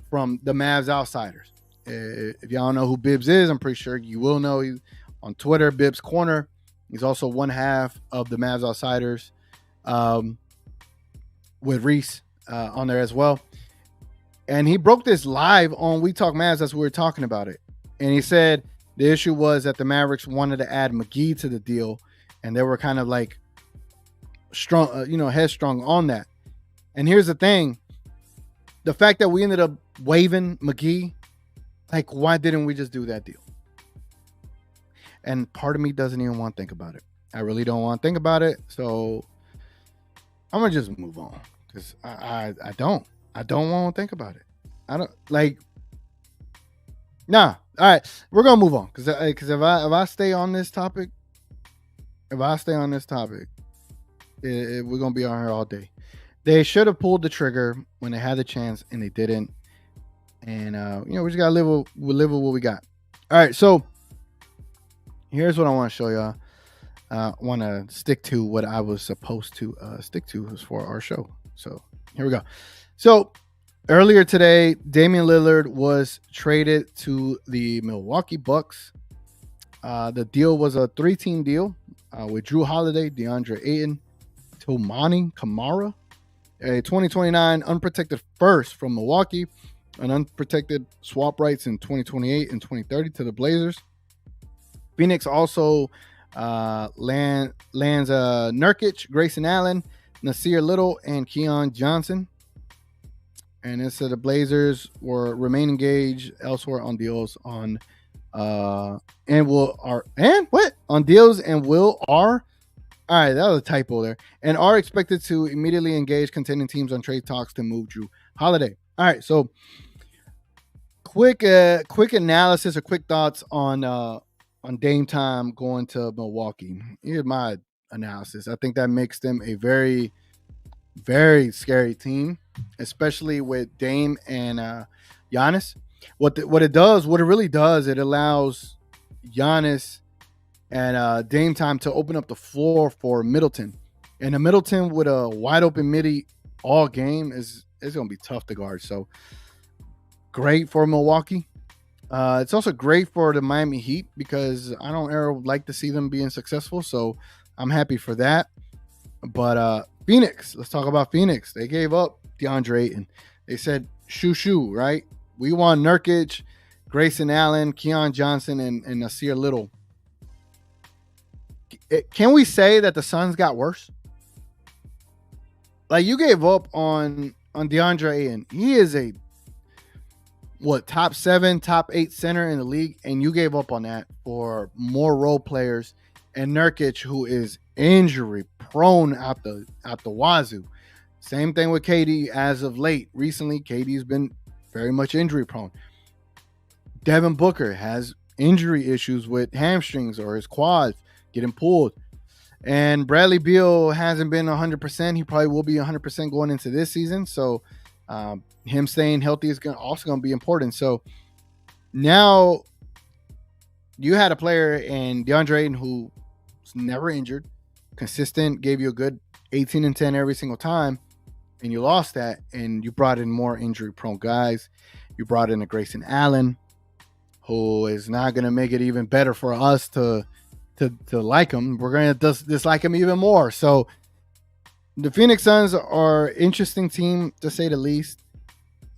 from the Mavs Outsiders. If y'all don't know who Bibbs is, I'm pretty sure you will know. He's on Twitter, Bibbs Corner. He's also one half of the Mavs Outsiders, with Reese on there as well. And he broke this live on We Talk Mavs as we were talking about it. And he said the issue was that the Mavericks wanted to add McGee to the deal, and they were kind of like strong, headstrong on that. And here's the thing. The fact that we ended up waiving McGee, like, why didn't we just do that deal? And part of me doesn't even want to think about it. I really don't want to think about it. So I'm going to just move on because I don't want to think about it. I don't like, nah. All right. We're going to move on because if I stay on this topic, we're going to be on here all day. They should have pulled the trigger when they had the chance and they didn't. And, we just got to live with what we got. All right. So here's what I want to show y'all. I want to stick to what I was supposed to stick to for our show. So here we go. So earlier today, Damian Lillard was traded to the Milwaukee Bucks. The deal was a 3-team deal with JRUE Holiday, DeAndre Ayton, Toumani Camara, a 2029 unprotected first from Milwaukee, an unprotected swap rights in 2028 and 2030 to the Blazers. Phoenix also lands Nurkic, Grayson Allen, Nasir Little, and Keon Johnson. And it said the Blazers remain engaged elsewhere on deals on deals and will are. All right, that was a typo there. And are expected to immediately engage contending teams on trade talks to move JRUE Holiday. All right, so quick analysis or quick thoughts on Dame Time going to Milwaukee. Here's my analysis. I think that makes them a very, very scary team, especially with Dame and Giannis. What it really does, it allows Giannis and Dame Time to open up the floor for Middleton. And a Middleton with a wide open midi all game is going to be tough to guard. So great for Milwaukee. It's also great for the Miami Heat because I don't ever like to see them being successful. So I'm happy for that. But Phoenix, let's talk about Phoenix. They gave up DeAndre Ayton. They said, shoo, right? We want Nurkic, Grayson Allen, Keon Johnson, and Nasir Little. Can we say that the Suns got worse? Like, you gave up on DeAndre Ayton. He is a top 7, top 8 center in the league, and you gave up on that for more role players and Nurkic, who is injury prone out the wazoo. Same thing with KD as of late. Recently, KD's been very much injury prone. Devin Booker has injury issues with hamstrings or his quads getting pulled. And Bradley Beal hasn't been 100%. He probably will be 100% going into this season. So him staying healthy is also going to be important. So now you had a player in DeAndre Ayton who was never injured, consistent, gave you a good 18 and 10 every single time, and you lost that, and you brought in more injury-prone guys. You brought in a Grayson Allen, who is not going to make it even better for us to like him. We're going to dislike him even more. So the Phoenix Suns are an interesting team, to say the least.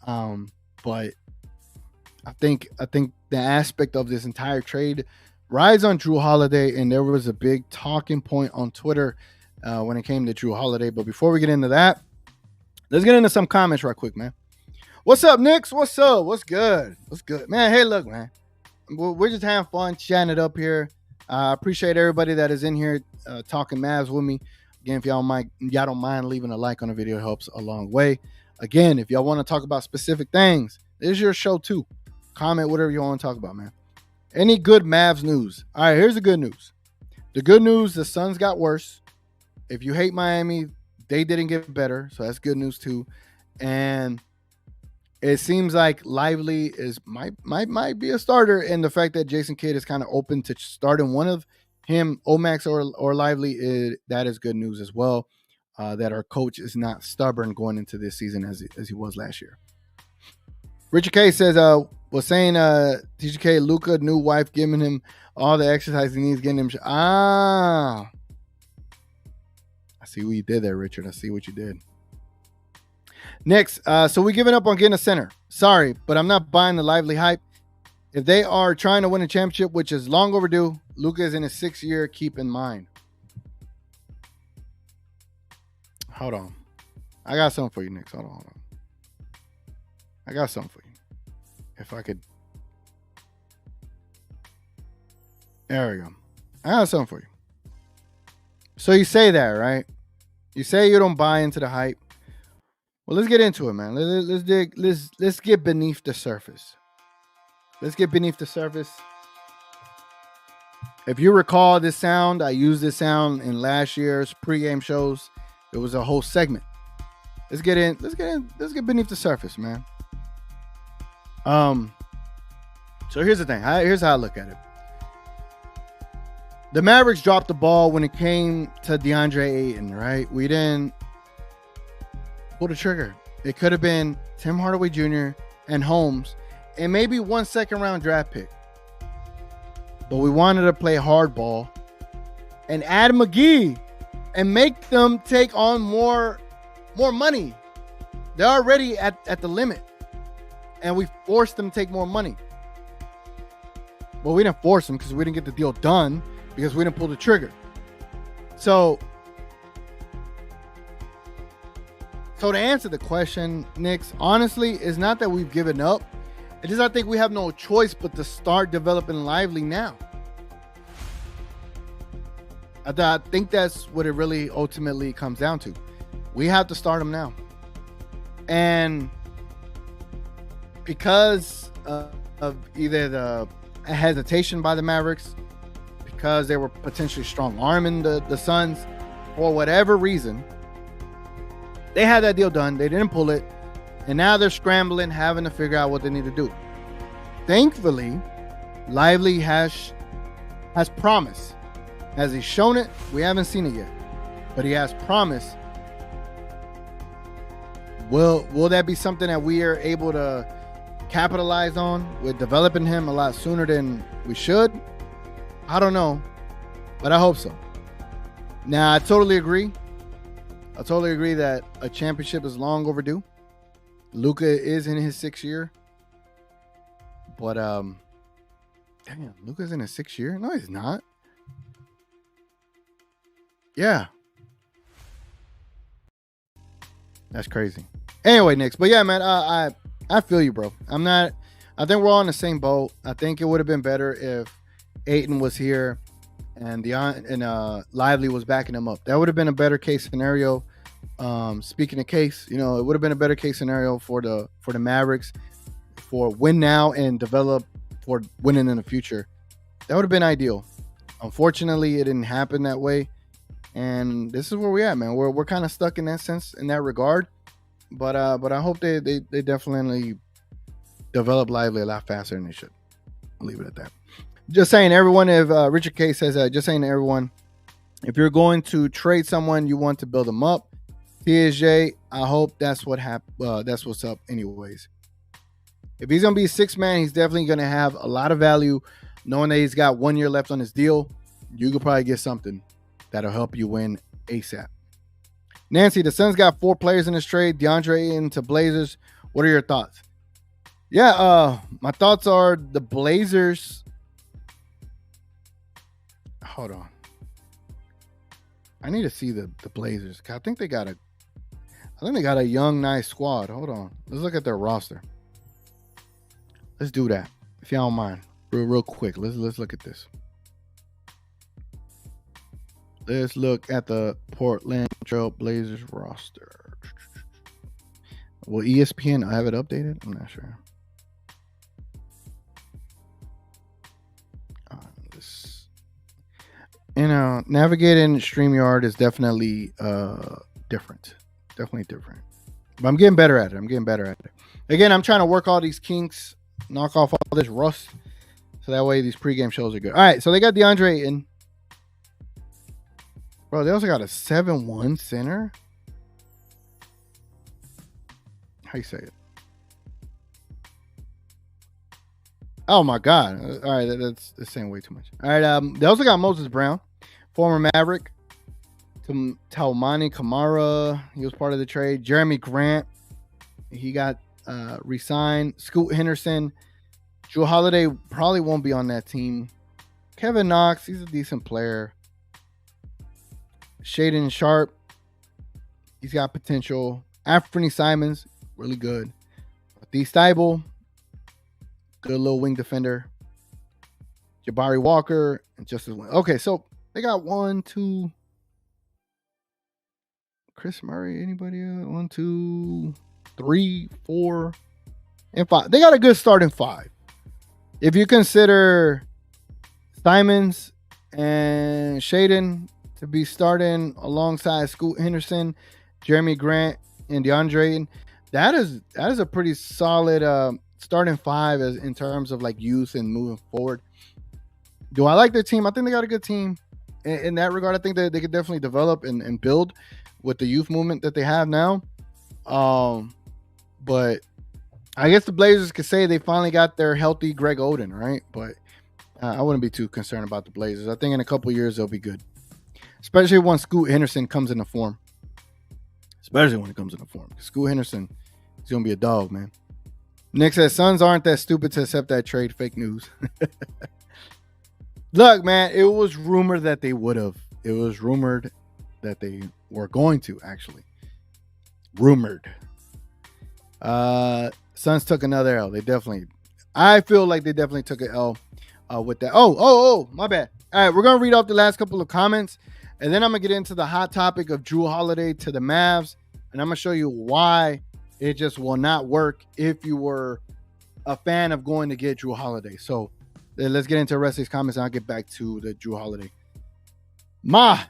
But I think the aspect of this entire trade rides on JRUE Holiday, and there was a big talking point on Twitter when it came to JRUE Holiday. But before we get into that, let's get into some comments right quick, man. What's up, Knicks? What's up? What's good? What's good, man? Hey, look, man, we're just having fun chatting it up here. I appreciate everybody that is in here talking Mavs with me. Again, if y'all don't mind leaving a like on the video, it helps a long way. Again, if y'all want to talk about specific things, this is your show too. Comment whatever you want to talk about, man. Any good Mavs news? All right, here's the good news. The good news, the Suns got worse. If you hate Miami, they didn't get better, so that's good news too. And it seems like Lively might be a starter, and the fact that Jason Kidd is kind of open to starting one of him, Omax or Lively, that is good news as well. That our coach is not stubborn going into this season as he was last year. Richard K says, was saying TGK, Luka, new wife, giving him all the exercise he needs, getting him. I see what you did there, Richard. I see what you did. Next, so we giving up on getting a center. Sorry, but I'm not buying the Lively hype. If they are trying to win a championship, which is long overdue, Luka is in his 6th year. Keep in mind. Hold on. I got something for you, Nick. Hold on. I got something for you. If I could. There we go. I got something for you. So you say that, right? You say you don't buy into the hype. Well, let's get into it, man. Let's get beneath the surface. Let's get beneath the surface. If you recall this sound, I used this sound in last year's pregame shows. It was a whole segment. Let's get beneath the surface, man. So here's the thing. Here's how I look at it. The Mavericks dropped the ball when it came to DeAndre Ayton, right? We didn't pull the trigger. It could have been Tim Hardaway Jr. and Holmes and maybe 1 second-round draft pick. But we wanted to play hardball and add McGee and make them take on more money. They're already at the limit. And we forced them to take more money. Well, we didn't force them because we didn't get the deal done because we didn't pull the trigger. So to answer the question, Knicks, honestly, it's not that we've given up. It's just I think we have no choice but to start developing Lively now. I think that's what it really ultimately comes down to. We have to start him now. And because of either the hesitation by the Mavericks, because they were potentially strong-arming the Suns, for whatever reason, they had that deal done. They didn't pull it. And now they're scrambling, having to figure out what they need to do. Thankfully, Lively has promise. Has he shown it? We haven't seen it yet. But he has promise. Will that be something that we are able to capitalize on with developing him a lot sooner than we should? I don't know. But I hope so. Now, I totally agree. That a championship is long overdue. Luka is in his 6th year. But damn, Luka's in his 6th year? No, he's not. Yeah. That's crazy. Anyway, Knicks. But yeah, man, I feel you, bro. I think we're all in the same boat. I think it would have been better if Ayton was here and Lively was backing him up. That would have been a better case scenario. Speaking of case, it would have been a better case scenario for the Mavericks for win now and develop for winning in the future. That would have been ideal. Unfortunately, it didn't happen that way. And this is where we're at, man. We're kind of stuck in that sense, in that regard. But I hope they definitely develop Lively a lot faster than they should. I'll leave it at that. Just saying, everyone, if Richard K says that, just saying to everyone, if you're going to trade someone, you want to build them up. TSJ, I hope that's what's up anyways. If he's going to be a 6th man, he's definitely going to have a lot of value. Knowing that he's got 1 year left on his deal, you could probably get something that'll help you win ASAP. Nancy, the Suns got 4 players in this trade. DeAndre Ayton to Blazers. What are your thoughts? Yeah, my thoughts are the Blazers. Hold on. I need to see the Blazers. I think they got a young, nice squad. Hold on. Let's look at their roster. Let's do that. If y'all don't mind. Real quick. Let's look at this. Let's look at the Portland Trail Blazers roster. Will ESPN have it updated? I'm not sure. Navigating StreamYard is definitely different. Definitely different. But I'm getting better at it. Again, I'm trying to work all these kinks, knock off all this rust, so that way these pregame shows are good. All right, so they got DeAndre Ayton. Bro, they also got a 7-1 center. How you say it? Oh my God! All right, that's saying way too much. All right, they also got Moses Brown, former Maverick. Taumani Kamara, he was part of the trade. Jeremy Grant, he got re-signed. Scoot Henderson, JRUE Holiday probably won't be on that team. Kevin Knox, he's a decent player. Shaden Sharp, he's got potential. Anthony Simons, really good. D. Steibel, good little wing defender. Jabari Walker and Justice Winslow. Okay, so they got 1, 2. Chris Murray, anybody else? 1, 2, 3, 4, and 5. They got a good starting 5. If you consider Simons and Shaden to be starting alongside Scoot Henderson, Jeremy Grant, and DeAndre, that is a pretty solid starting 5 in terms of like youth and moving forward. Do I like their team? I think they got a good team. In that regard, I think that they could definitely develop and build with the youth movement that they have now. But I guess the Blazers could say they finally got their healthy Greg Oden, right? But I wouldn't be too concerned about the Blazers. I think in a couple years they'll be good, especially once Scoot Henderson comes into form. Scoot Henderson is going to be a dog, man. Nick says, Suns aren't that stupid to accept that trade. Fake news. Look, man, it was rumored that they would have. It was rumored that they were going to, actually. Rumored. Suns took another L. I feel like they definitely took an L with that. Oh, my bad. All right, we're going to read off the last couple of comments, and then I'm going to get into the hot topic of JRUE Holiday to the Mavs, and I'm going to show you why it just will not work if you were a fan of going to get JRUE Holiday. So let's get into the rest of these comments, and I'll get back to the JRUE Holiday.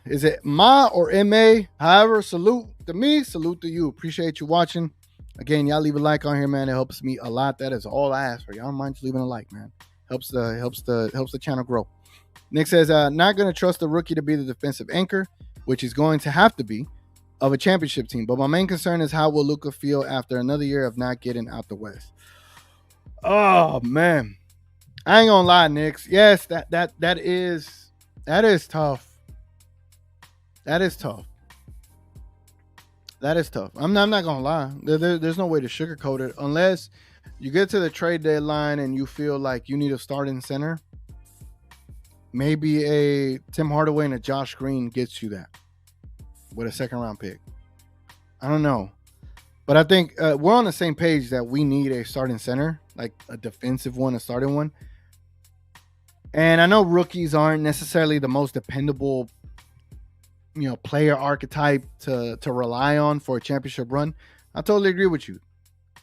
Is it Ma or M-A? However, salute to me, salute to you. Appreciate you watching. Again, y'all leave a like on here, man. It helps me a lot. That is all I ask for. Y'all don't mind just leaving a like, man. Helps the channel grow. Nick says, not going to trust the rookie to be the defensive anchor, which he's going to have to be, of a championship team. But my main concern is how will Luka feel after another year of not getting out the West? Oh, man. I ain't gonna lie, Knicks. Yes, that is tough. That is tough. I'm not gonna lie. There's no way to sugarcoat it unless you get to the trade deadline and you feel like you need a starting center. Maybe a Tim Hardaway and a Josh Green gets you that with a second round pick. I don't know, but I think we're on the same page that we need a starting center, like a defensive one, a starting one. And I know rookies aren't necessarily the most dependable, player archetype to rely on for a championship run. I totally agree with you.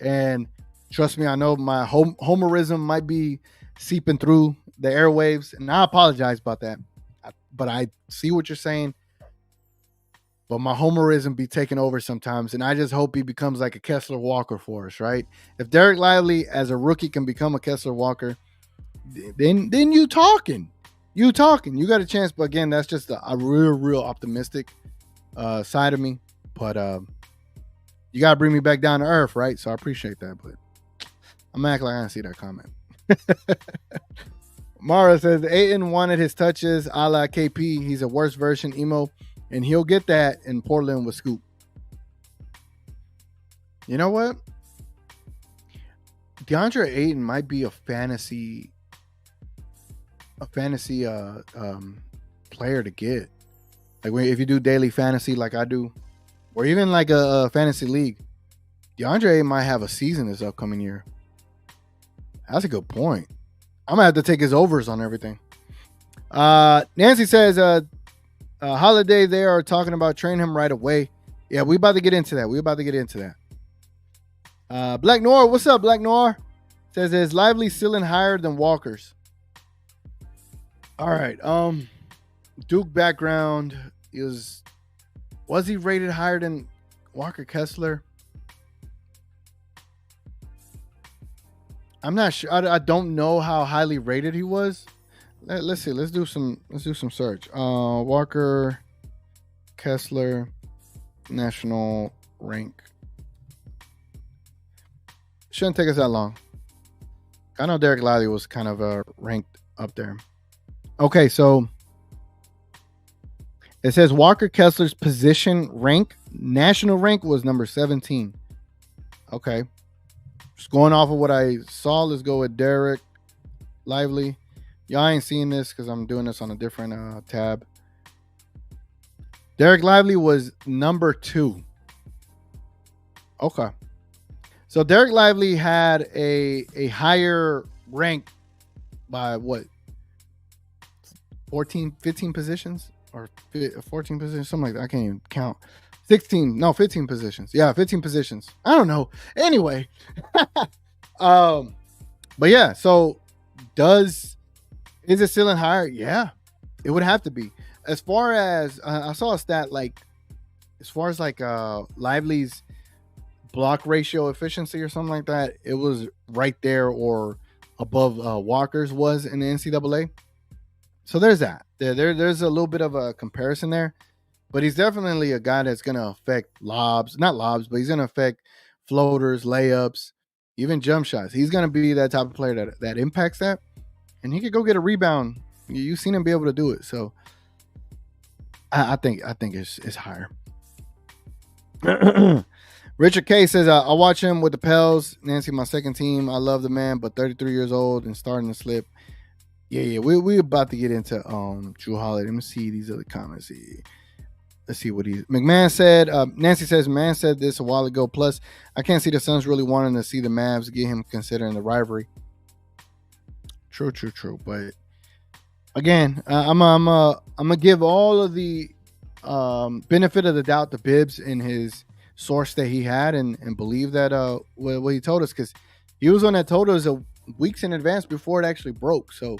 And trust me, I know my homerism might be seeping through the airwaves, and I apologize about that. But I see what you're saying. But my homerism be taking over sometimes, and I just hope he becomes like a Kessler Walker for us, right? If Derek Lively as a rookie can become a Kessler Walker, then you talking. You got a chance. But again, that's just a real optimistic side of me. But you got to bring me back down to earth, right? So I appreciate that. But I'm acting like I didn't see that comment. Mara says, Ayton wanted his touches a la KP. He's a worse version emo, and he'll get that in Portland with Scoop. You know what? DeAndre Ayton might be a fantasy player to get. Like if you do daily fantasy like I do, or even like a fantasy league, DeAndre Ayton might have a season this upcoming year. That's a good point. I'm gonna have to take his overs on everything. Nancy says, Holiday, they are talking about training him right away. Yeah, we about to get into that. Black Noir, what's up, Black Noir? Says, is Lively ceiling higher than Walker's? All right. Duke background was he rated higher than Walker Kessler? I'm not sure. I don't know how highly rated he was. Let's see. Let's do some search. Walker Kessler national rank. Shouldn't take us that long. I know Derek Lively was kind of ranked up there. Okay, so it says Walker Kessler's position rank, national rank, was number 17. Okay. Just going off of what I saw, let's go with Derek Lively. Y'all ain't seeing this because I'm doing this on a different tab. Derek Lively was number 2. Okay. So Derek Lively had a higher rank by what? 14, 15 positions? Or 14 positions, something like that. I can't even count. 15 positions. Yeah, 15 positions. I don't know. Anyway. But yeah, so is it ceiling higher? Yeah, it would have to be. As far as I saw a stat, like as far as like Lively's block ratio efficiency or something like that, it was right there or above Walker's was in the NCAA. So there's that. There's a little bit of a comparison there, but he's definitely a guy that's going to affect not lobs, but he's going to affect floaters, layups, even jump shots. He's going to be that type of player that impacts that, and he could go get a rebound. You've seen him be able to do it. So I think it's higher. Richard K says, I watch him with the Pels. Nancy, my second team. I love the man, but 33 years old and starting to slip. Yeah. We about to get into JRUE Holiday. Let me see these other comments. Let's see what McMahon said. Nancy says, man said this a while ago. Plus, I can't see the Suns really wanting to see the Mavs get him considering the rivalry. True. But again, I'm gonna give all of the benefit of the doubt to Bibbs in his source that he had and believe that what he told us, because he was on that told us weeks in advance before it actually broke. So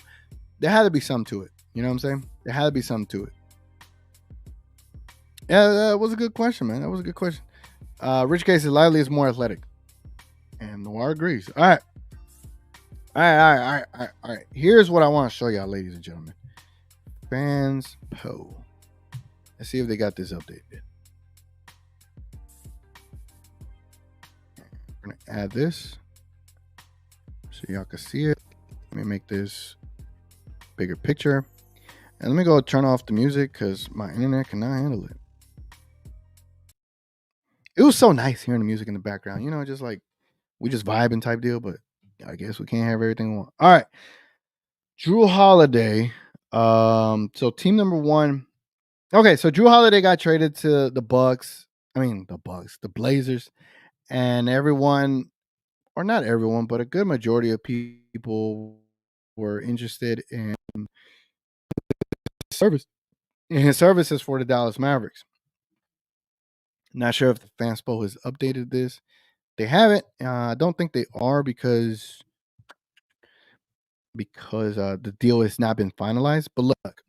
there had to be something to it. You know what I'm saying? There had to be something to it. Yeah, that was a good question, man. That was a good question. Rich Case says Lively is more athletic. And Noir agrees. All right. Here's what I want to show y'all, ladies and gentlemen. Fans poll. Let's see if they got this updated. We're going to add this so y'all can see it. Let me make this bigger picture. And let me go turn off the music because my internet cannot handle it. It was so nice hearing the music in the background. You know, just like we just vibing type deal, but I guess we can't have everything we want. All right. JRUE Holiday. So team number 1. Okay, so JRUE Holiday got traded to the Blazers. And everyone, or not everyone, but a good majority of people were interested in his services for the Dallas Mavericks. Not sure if the Fanspo has updated this. They haven't. I don't think they are because the deal has not been finalized. But look,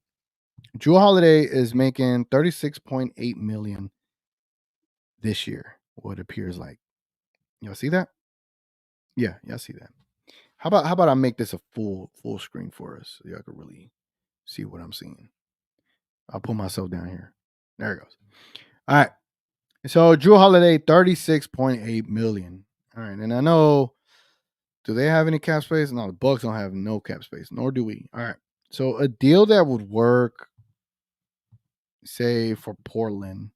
JRUE Holiday is making $36.8 million this year. What it appears like. Y'all see that? Yeah, y'all see that. How about I make this a full screen for us so y'all can really see what I'm seeing. I'll put myself down here. There it goes. All right. So JRUE Holiday, $36.8 million. All right, and I know, do they have any cap space? No, the Bucks don't have no cap space, nor do we. All right. So a deal that would work, say for Portland,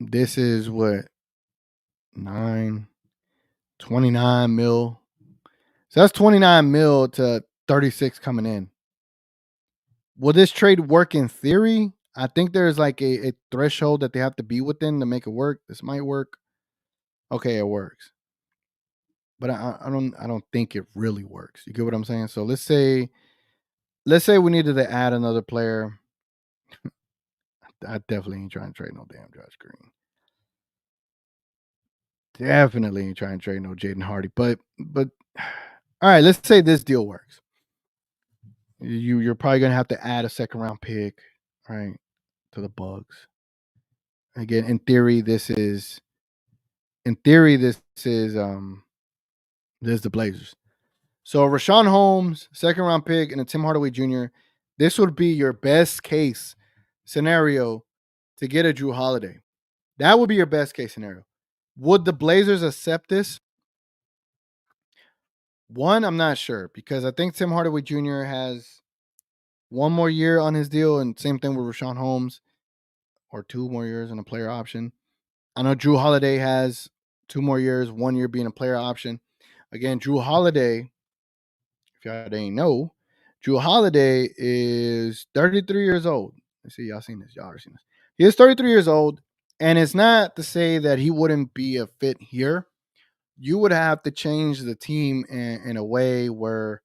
this is what 29 mil. So that's 29 mil to 36 coming in. Will this trade work in theory? I think there's like a threshold that they have to be within to make it work. This might work. Okay, it works. But I don't think it really works. You get what I'm saying? So let's say let's say we needed to add another player. I definitely ain't trying to trade no damn Josh Green. Definitely ain't trying to trade no Jaden Hardy. But all right, let's say this deal works. You're probably gonna have to add a second round pick, right, to the Bucks. Again, in theory, this is this is the Blazers. So Rashawn Holmes, second round pick, and a Tim Hardaway Jr. This would be your best case scenario to get a Drew Holiday. That would be your best case scenario. Would the Blazers accept this? One, I'm not sure because I think Tim Hardaway Jr. has one more year on his deal, and same thing with Rashawn Holmes, or 2 more years and a player option. I know Drew Holiday has 2 more years, 1 year being a player option. Again, Drew Holiday, if y'all didn't know, Drew Holiday is 33 years old. Let's see, y'all seen this. Y'all already seen this. He is 33 years old, and it's not to say that he wouldn't be a fit here. You would have to change the team in a way where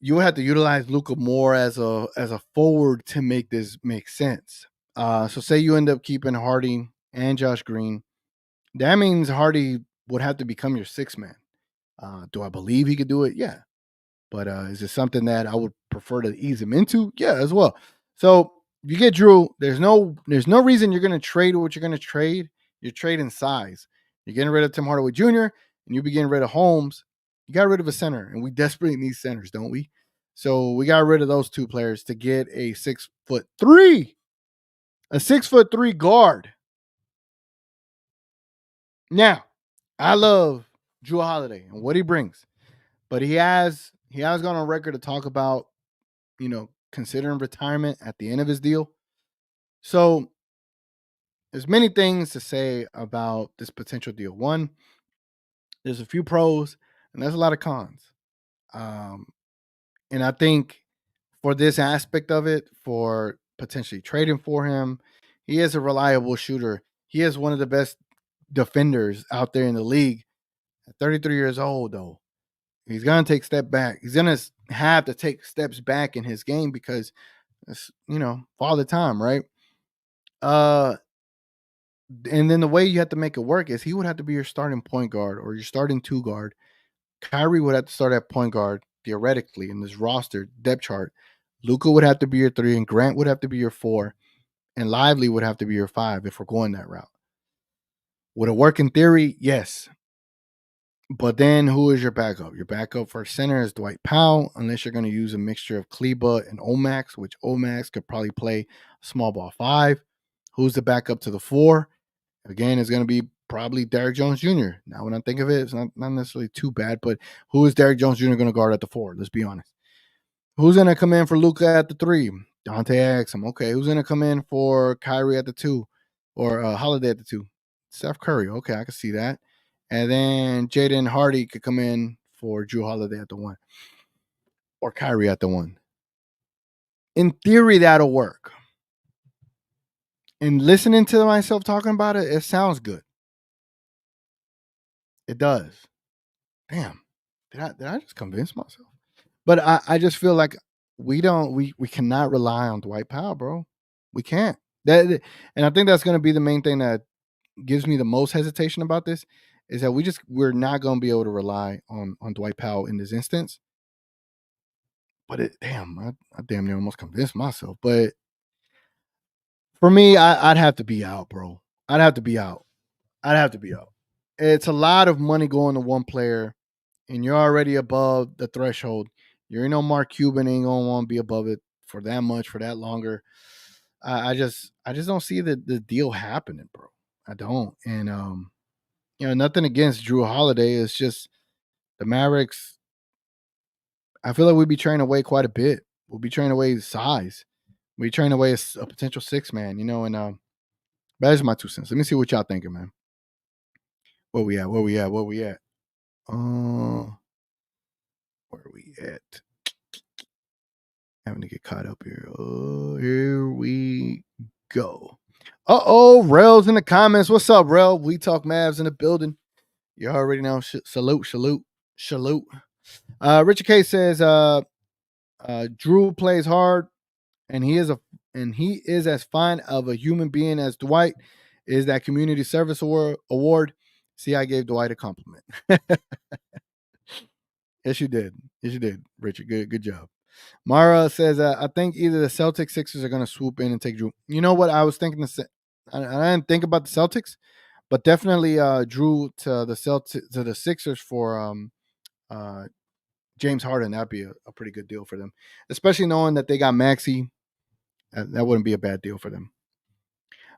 you would have to utilize Luka more as a forward to make this make sense. So say you end up keeping Hardy and Josh Green. That means Hardy would have to become your 6th man. Do I believe he could do it? Yeah. But is it something that I would prefer to ease him into? Yeah, as well. So if you get Drew, there's no reason you're going to trade what you're going to trade. You're trading size. You're getting rid of Tim Hardaway Jr. and you be getting rid of Holmes. You got rid of a center, and we desperately need centers, don't we? So we got rid of those 2 players to get a 6'3", a 6'3" guard. Now, I love Drew Holiday and what he brings, but he has gone on record to talk about, considering retirement at the end of his deal. So there's many things to say about this potential deal. One, there's a few pros and there's a lot of cons. And I think for this aspect of it, for potentially trading for him, he is a reliable shooter. He is one of the best defenders out there in the league. At 33 years old, though, he's going to take a step back. He's going to have to take steps back in his game because it's, father time, right? And then the way you have to make it work is he would have to be your starting point guard or your starting 2 guard. Kyrie would have to start at point guard, theoretically, in this roster depth chart. Luka would have to be your 3, and Grant would have to be your 4, and Lively would have to be your 5 if we're going that route. Would it work in theory? Yes. But then who is your backup? Your backup for center is Dwight Powell, unless you're going to use a mixture of Kleba and Omax, which Omax could probably play small ball 5. Who's the backup to the 4? Again, it's going to be probably Derrick Jones Jr. Now, when I think of it, it's not necessarily too bad, but who is Derrick Jones Jr. going to guard at the 4? Let's be honest. Who's going to come in for Luka at the 3? Dante Exum. Okay, who's going to come in for Kyrie at the 2? Or Holiday at the 2? Steph Curry. Okay, I can see that. And then Jaden Hardy could come in for Drew Holiday at the 1. Or Kyrie at the 1. In theory, that'll work. And listening to myself talking about it, it sounds good. It does. Damn. Did I just convince myself? But I just feel like we cannot rely on Dwight Powell, bro. We can't. And I think that's going to be the main thing that gives me the most hesitation about this is that we're not going to be able to rely on Dwight Powell in this instance. But I damn near almost convinced myself. But for me, I'd have to be out, bro. I'd have to be out. It's a lot of money going to one player, and you're already above the threshold. You're Mark Cuban ain't gonna want to be above it for that much, for that longer. I just don't see the deal happening, bro. I don't. And nothing against Drew Holiday. It's just the Mavericks. I feel like we'd be trading away quite a bit. We'll be trading away size. We'll be trading away a potential 6 man, and that's my 2 cents. Let me see what y'all thinking, man. Where we at? Where we at? Having to get caught up here. Oh, here we go. Rel's in the comments. What's up, Rel? We talk Mavs in the building. You already know. Salute. Richard K says, Drew plays hard, and he is as fine of a human being as Dwight is that community service award. See, I gave Dwight a compliment. Yes, you did. Yes, you did, Richard. Good job. Mara says, I think either the Celtics, Sixers are going to swoop in and take Drew. You know what? I was thinking I didn't think about the Celtics, but definitely Drew to the Sixers for James Harden. That'd be a pretty good deal for them, especially knowing that they got Maxey. That wouldn't be a bad deal for them.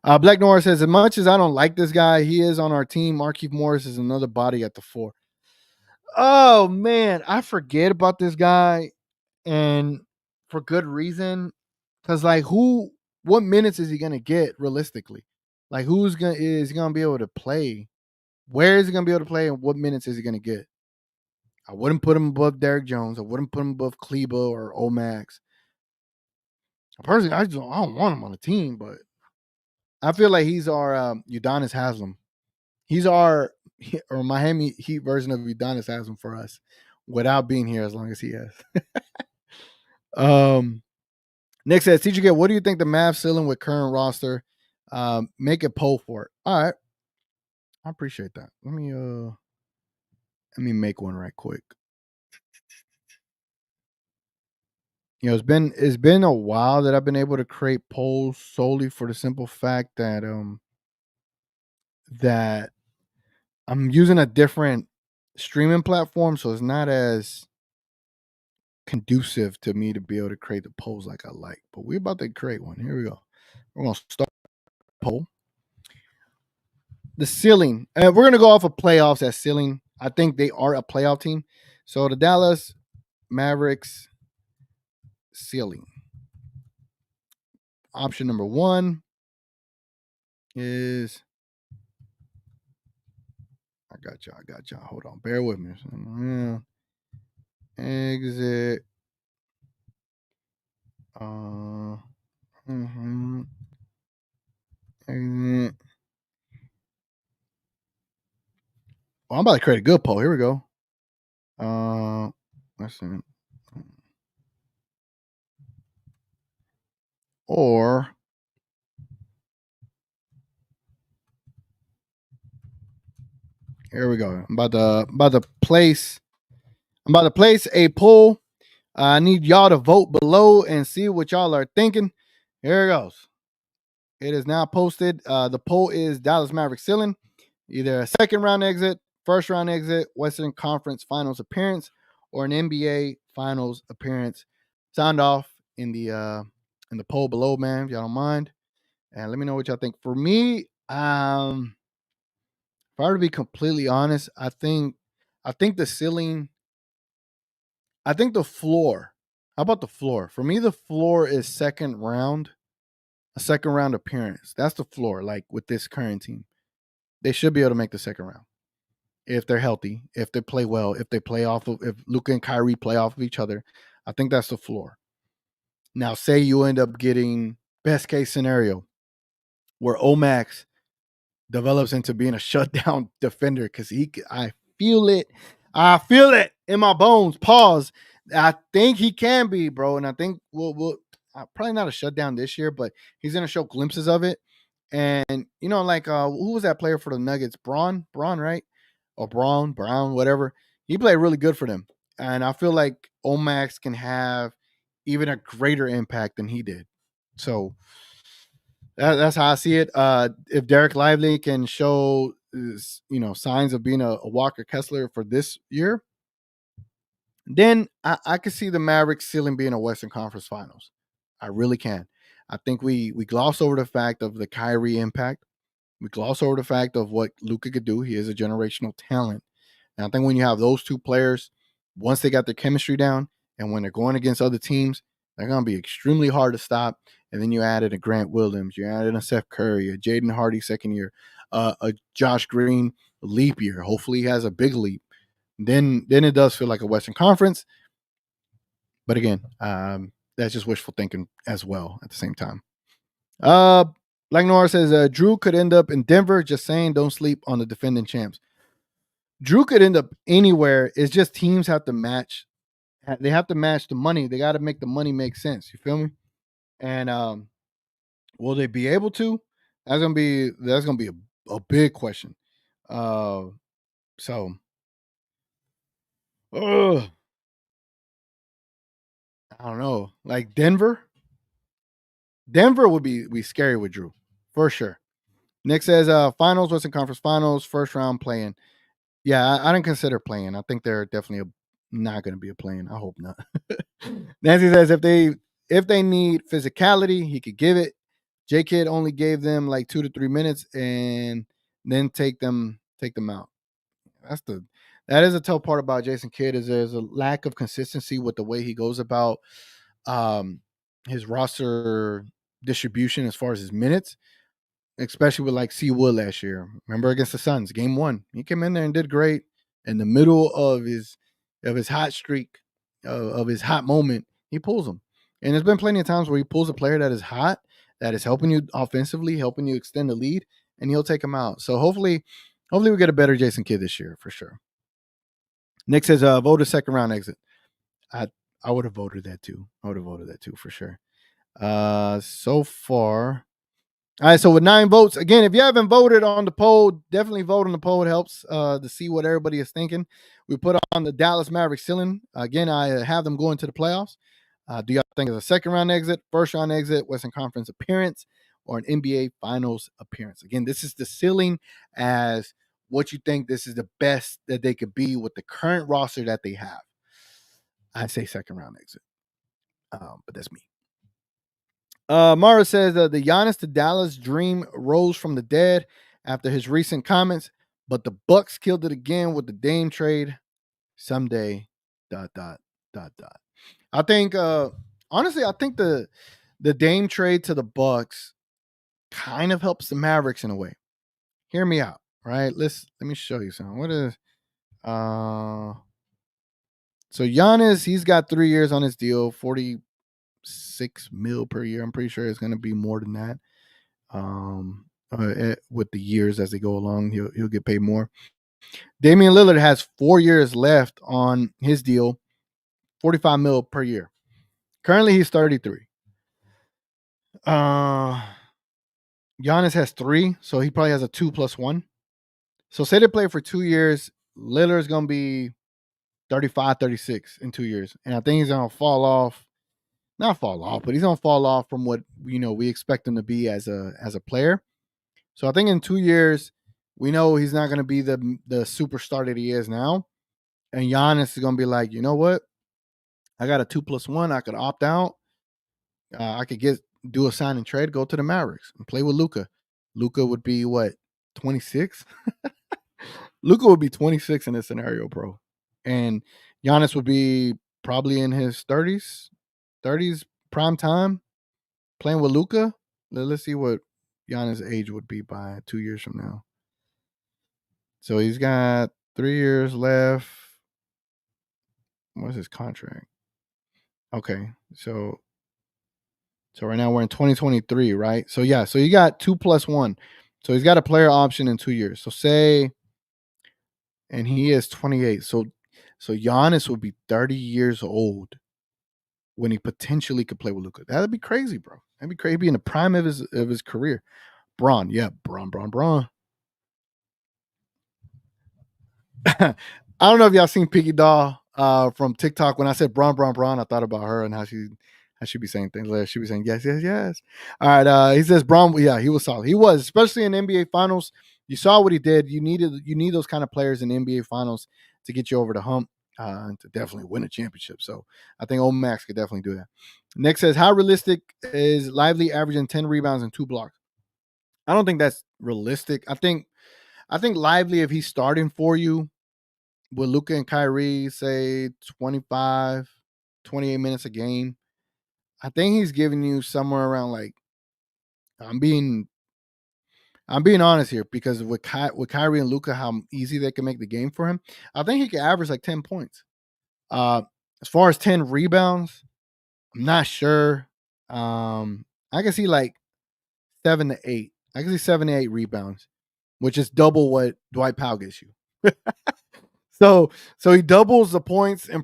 Black Noir says, as much as I don't like this guy, he is on our team. Markieff Morris is another body at the 4. Oh, man. I forget about this guy, and for good reason. Because, like, what minutes is he going to get realistically? Like, is he going to be able to play? Where is he going to be able to play, and what minutes is he going to get? I wouldn't put him above Derrick Jones. I wouldn't put him above Kleba or Omax. Personally, I don't want him on the team, but I feel like he's our Udonis Haslem. He's our Miami Heat version of Udonis Haslem for us, without being here as long as he has. Nick says, TGK, what do you think the Mavs ceiling with current roster? Make a poll for it. All right, I appreciate that. Let me make one right quick. You know, it's been a while that I've been able to create polls solely for the simple fact that that I'm using a different streaming platform, so it's not as conducive to me to be able to create the polls like I like. But we're about to create one. Here we go. We're gonna start a poll. The ceiling. We're gonna go off of playoffs as ceiling. I think they are a playoff team. So the Dallas Mavericks ceiling. Option number 1 is I got y'all. Hold on. Bear with me. Exit. Exit. Oh, I'm about to create a good poll. Here we go. Let's see. Or here we go. I'm about to place a poll. I need y'all to vote below and see what y'all are thinking. Here it goes. It is now posted. The poll is Dallas Mavericks ceiling, either a second round exit, first round exit, Western Conference Finals appearance, or an NBA Finals appearance. Sound off in the poll below, man, if y'all don't mind. And let me know what y'all think. For me, if I were to be completely honest, I think the ceiling, I think the floor. How about the floor? For me, the floor is second round, a second round appearance. That's the floor, like with this current team. They should be able to make the second round. If they're healthy, if they play well, if Luka and Kyrie play off of each other, I think that's the floor. Now, say you end up getting best case scenario where Omax develops into being a shutdown defender because I feel it in my bones. Pause. I think he can be, bro, and I think we'll probably not a shutdown this year, but he's gonna show glimpses of it. And you know, like who was that player for the Nuggets? Braun, right? Or Brown, whatever. He played really good for them. And I feel like Omax can have even a greater impact than he did. So that's how I see it. If Derek Lively can show signs of being a Walker Kessler for this year, then I could see the Mavericks ceiling being a Western Conference Finals. I really can. I think we gloss over the fact of the Kyrie impact. We gloss over the fact of what Luka could do. He is a generational talent. And I think when you have those two players, once they got their chemistry down and when they're going against other teams, they're going to be extremely hard to stop. And then you added a Grant Williams, you added a Seth Curry, a Jaden Hardy second year, a Josh Green leap year. Hopefully he has a big leap. Then it does feel like a Western Conference. But again, that's just wishful thinking as well at the same time. Like Nora says, Drew could end up in Denver. Just saying, don't sleep on the defending champs. Drew could end up anywhere. It's just teams have to match They have to match the money. They got to make the money make sense. You feel me? And will they be able to? That's gonna be a big question. Uh, so, ugh, I don't know. Like Denver would be scary with Drew for sure. Nick says, finals, Western Conference Finals, first round playing. Yeah, I didn't consider playing. I think they're definitely not going to be a playing. I hope not. Nancy says if they need physicality, he could give it. J Kid only gave them like 2 to 3 minutes and then take them out. That is a tough part about Jason Kidd is there's a lack of consistency with the way he goes about his roster distribution as far as his minutes, especially with like C Wood last year. Remember against the Suns, game 1, he came in there and did great. In the middle of his hot streak, of his hot moment, he pulls him. And there's been plenty of times where he pulls a player that is hot, that is helping you offensively, helping you extend the lead, and he'll take him out. So hopefully we get a better Jason Kidd this year for sure. Nick says, vote a second round exit. I would have voted that too. For sure. So far. All right, so with 9 votes, again, if you haven't voted on the poll, definitely vote on the poll. It helps to see what everybody is thinking. We put on the Dallas Mavericks ceiling. Again, I have them going to the playoffs. Do y'all think it's a second round exit, first round exit, Western Conference appearance, or an NBA Finals appearance? Again, this is the ceiling as what you think this is the best that they could be with the current roster that they have. I'd say second round exit, but that's me. Mara says the Giannis to Dallas dream rose from the dead after his recent comments, but the Bucks killed it again with the Dame trade. Someday, ... I think, honestly, I think the Dame trade to the Bucks kind of helps the Mavericks in a way. Hear me out, right? Let me show you something. What is so Giannis? He's got 3 years on his deal, 46 mil per year. I'm pretty sure it's going to be more than that. With the years as they go along, he'll get paid more. Damian Lillard has 4 years left on his deal, 45 mil per year. Currently, he's 33. Giannis has 3, so he probably has a 2+1. So say they play for 2 years, Lillard's going to be 35, 36 in 2 years. And I think he's going to not fall off, but he's going to fall off from what, we expect him to be as a player. So I think in 2 years, we know he's not going to be the superstar that he is now. And Giannis is going to be like, you know what? I got a 2+1. I could opt out. I could do a sign and trade, go to the Mavericks and play with Luka. Luka would be what, 26? Luka would be 26 in this scenario, bro. And Giannis would be probably in his 30s prime time, playing with Luka. Let's see what Giannis' age would be by 2 years from now. So he's got 3 years left. What's his contract? Okay, so right now we're in 2023, right? So yeah, so you got 2+1. So he's got a player option in 2 years. So say, and he is 28. So Giannis will be 30 years old when he potentially could play with Luka. That'd be crazy, bro. That'd be crazy. He'd be in the prime of his career. Braun. I don't know if y'all seen Piggy Doll from TikTok. When I said Braun, I thought about her and how she be saying things. Like she be saying yes. All right. He says Braun. Yeah, he was solid. He was, especially in NBA Finals. You saw what he did. You need those kind of players in the NBA Finals to get you over the hump and to definitely win a championship. So I think old Max could definitely do that. Nick says, how realistic is Lively averaging 10 rebounds and 2 blocks? I don't think that's realistic. I think Lively, if he's starting for you with Luka and Kyrie, say 25, 28 minutes a game, I think he's giving you somewhere around like, I'm being honest here because with Kyrie and Luka, how easy they can make the game for him. I think he could average like 10 points. As far as 10 rebounds, I'm not sure. I can see like 7 to 8. I can see 7 to 8 rebounds, which is double what Dwight Powell gets you. So he doubles the points and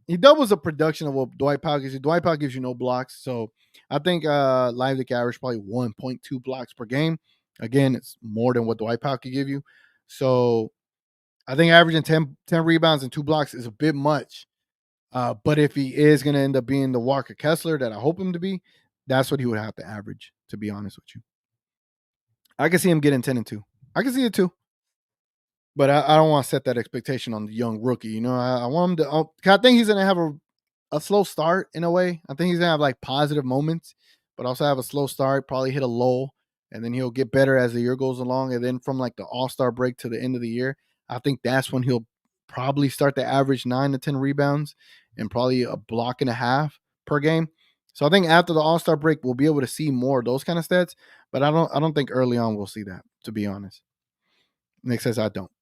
he doubles the production of what Dwight Powell gives you. Dwight Powell gives you no blocks. So I think Lively can average probably 1.2 blocks per game. Again, it's more than what Dwight Powell could give you. So I think averaging 10 rebounds and 2 blocks is a bit much. But if he is going to end up being the Walker Kessler that I hope him to be, that's what he would have to average, to be honest with you. I can see him getting 10 and 2. I can see it too. But I don't want to set that expectation on the young rookie. You know, I want him to. I think he's going to have a slow start in a way. I think he's going to have like positive moments, but also have a slow start, probably hit a lull, and then he'll get better as the year goes along. And then from like the All-Star break to the end of the year, I think that's when he'll probably start to average 9 to 10 rebounds and probably a block and a half per game. So I think after the All-Star break, we'll be able to see more of those kind of stats. But I don't think early on we'll see that, to be honest. Nick says I don't.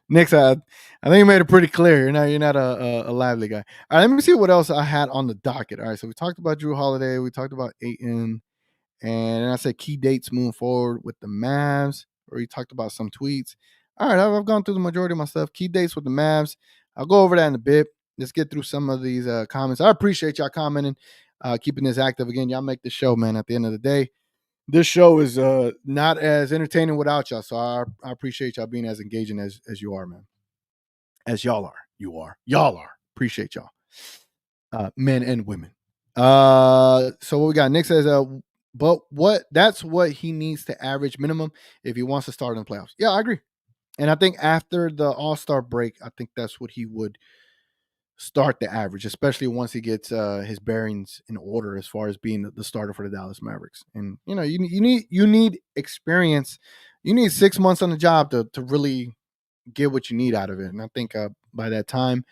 Nick said, I think you made it pretty clear. You're not a lively guy. All right, let me see what else I had on the docket. All right, so we talked about JRUE Holiday. We talked about Ayton. And I said key dates moving forward with the Mavs, or you talked about some tweets. All right, I've gone through the majority of my stuff. Key dates with the Mavs. I'll go over that in a bit. Let's get through some of these comments. I appreciate y'all commenting, keeping this active. Again, y'all make the show, man, at the end of the day. This show is not as entertaining without y'all, so I appreciate y'all being as engaging as you are, man. As y'all are. Y'all are. Appreciate y'all. Men and women. So what we got? Nick says, but that's what he needs to average minimum if he wants to start in the playoffs. Yeah, I agree. And I think after the All-Star break, I think that's what he would start the average, especially once he gets his bearings in order as far as being the starter for the Dallas Mavericks. And you know, you need experience. You need 6 months on the job to really get what you need out of it. And I think by that time,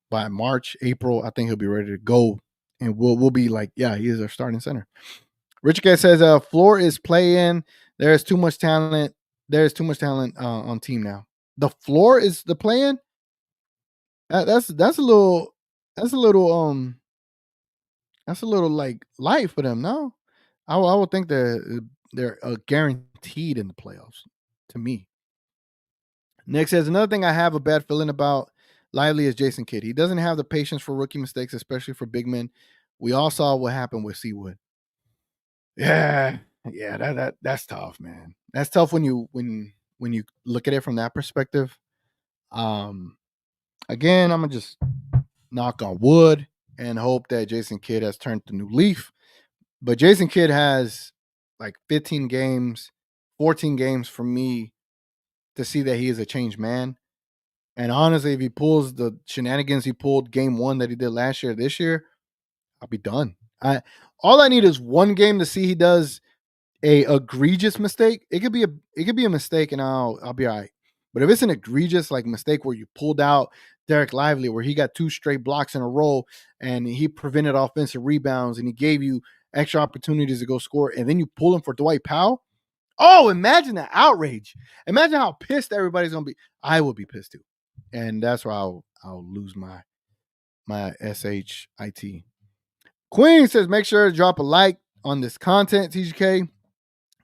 by March, April, I think he'll be ready to go, and we'll be like, yeah, he is our starting center. Richard K says, floor is play-in. There's too much talent. There's too much talent on team now. The floor is the play-in. That's a little like light for them. No, I would think they're guaranteed in the playoffs. To me, Nick says another thing I have a bad feeling about Lively is Jason Kidd. He doesn't have the patience for rookie mistakes, especially for big men. We all saw what happened with Seawood. Yeah, that's tough, man. That's tough when you look at it from that perspective. Again, I'm gonna just knock on wood and hope that Jason Kidd has turned the new leaf. But Jason Kidd has like 15 games, 14 games for me to see that he is a changed man. And honestly, if he pulls the shenanigans he pulled game 1 that he did last year, this year, I'll be done. All I need is one game to see he does a egregious mistake. It could be a mistake, and I'll be all right. But if it's an egregious like mistake where you pulled out Derek Lively, where he got 2 straight blocks in a row and he prevented offensive rebounds and he gave you extra opportunities to go score, and then you pull him for Dwight Powell. Oh, imagine the outrage. Imagine how pissed everybody's gonna be. I will be pissed too. And that's where I'll lose my SHIT. Queen says, make sure to drop a like on this content, TGK.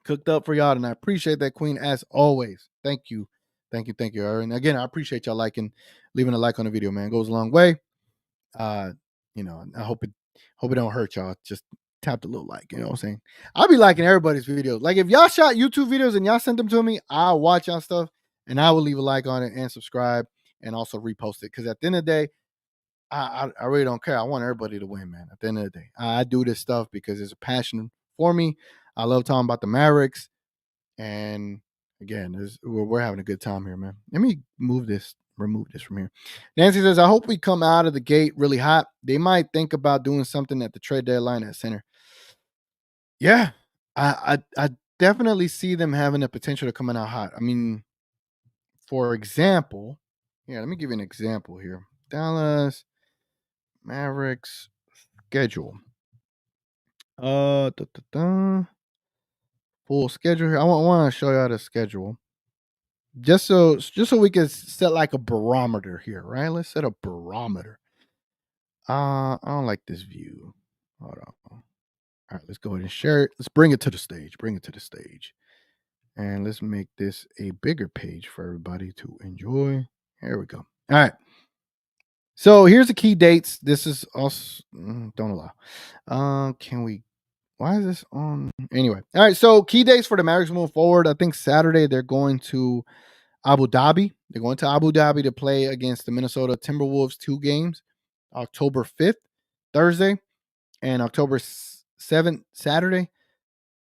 Cooked up for y'all, and I appreciate that, Queen, as always. Thank you. And again, I appreciate y'all leaving a like on the video, man. It goes a long way. You know, I hope it don't hurt y'all. Just tap the little like, you know what I'm saying? I'll be liking everybody's videos. Like if y'all shot YouTube videos and y'all sent them to me, I'll watch y'all stuff and I will leave a like on it and subscribe and also repost it. Because at the end of the day, I really don't care. I want everybody to win, man. At the end of the day, I do this stuff because it's a passion for me. I love talking about the Mavericks. And again, we're having a good time here, man. Let me remove this from here. Nancy says, I hope we come out of the gate really hot. They might think about doing something at the trade deadline at center. Yeah, I definitely see them having the potential to come out hot. I mean, for example, let me give you an example here. Dallas Mavericks schedule. Full schedule here. I want to show y'all the schedule. Just so we can set like a barometer here, right? Let's set a barometer. I don't like this view. Hold on. All right, let's go ahead and share it. Let's bring it to the stage. And let's make this a bigger page for everybody to enjoy Here we go. All right. So here's the key dates. This is also don't allow. Can we? Why is this on? Anyway. All right. So key dates for the Mavericks moving forward. I think Saturday they're going to Abu Dhabi. They're going to Abu Dhabi to play against the Minnesota Timberwolves 2 games. October 5th, Thursday, and October 7th, Saturday.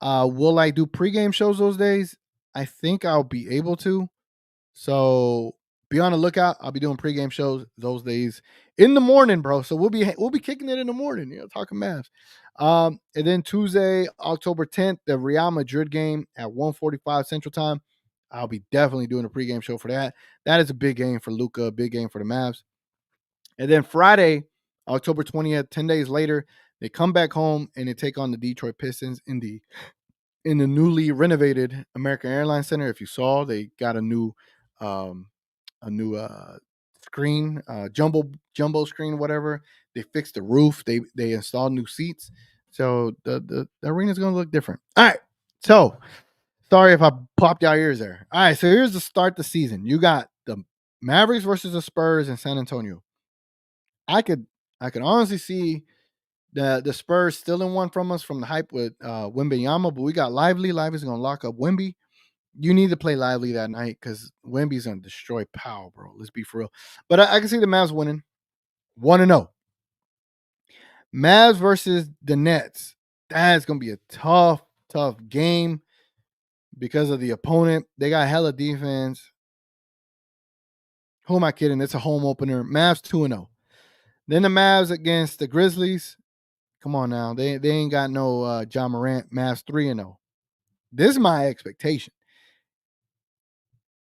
Will I do pregame shows those days? I think I'll be able to. So be on the lookout. I'll be doing pregame shows those days in the morning, bro. So we'll be kicking it in the morning, talking Mavs. And then Tuesday, October 10th, the Real Madrid game at 1:45 Central Time. I'll be definitely doing a pregame show for that. That is a big game for Luka, a big game for the Mavs. And then Friday, October 20th, 10 days later, they come back home and they take on the Detroit Pistons in the newly renovated American Airlines Center. If you saw, they got a new screen, jumbo screen, whatever. They fixed the roof. They installed new seats. So the arena is going to look different. All right. So sorry if I popped y'all ears there. All right. So here's the start the season. You got the Mavericks versus the Spurs in San Antonio. I could honestly see the Spurs stealing one from us from the hype with Wembanyama, but we got Lively. Lively's going to lock up Wemby. You need to play Lively that night because Wemby's going to destroy Powell, bro. Let's be for real. But I can see the Mavs winning 1-0. Mavs versus the Nets. That's going to be a tough game because of the opponent. They got hella defense. Who am I kidding? It's a home opener. Mavs 2-0. Then the Mavs against the Grizzlies. Come on now. They ain't got no John Morant. Mavs 3-0. This is my expectation.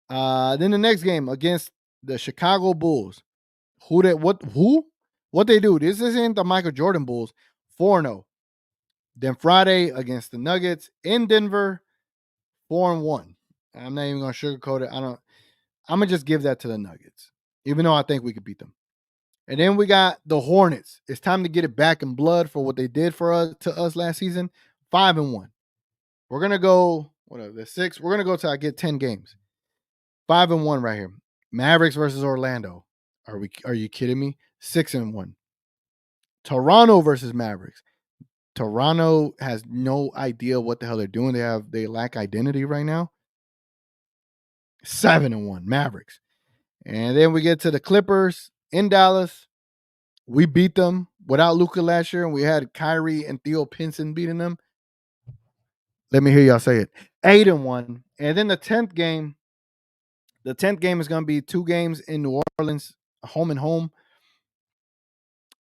Then the next game against the Chicago Bulls. What they do? This isn't the Michael Jordan Bulls. 4-0. Then Friday against the Nuggets in Denver. 4-1. I'm not even gonna sugarcoat it. I'm gonna just give that to the Nuggets, even though I think we could beat them. And then we got the Hornets. It's time to get it back in blood for what they did for us last season. 5-1. We're gonna go. Whatever the 6. We're gonna go till I get 10 games. 5-1 right here. Mavericks versus Orlando. Are you kidding me? 6-1. Toronto versus Mavericks. Toronto has no idea what the hell they're doing. They lack identity right now. 7-1 Mavericks. And then we get to the Clippers in Dallas. We beat them without Luka last year, and we had Kyrie and Theo Pinson beating them. Let me hear y'all say it. 8-1. And then the 10th game. The 10th game is going to be 2 games in New Orleans, home and home.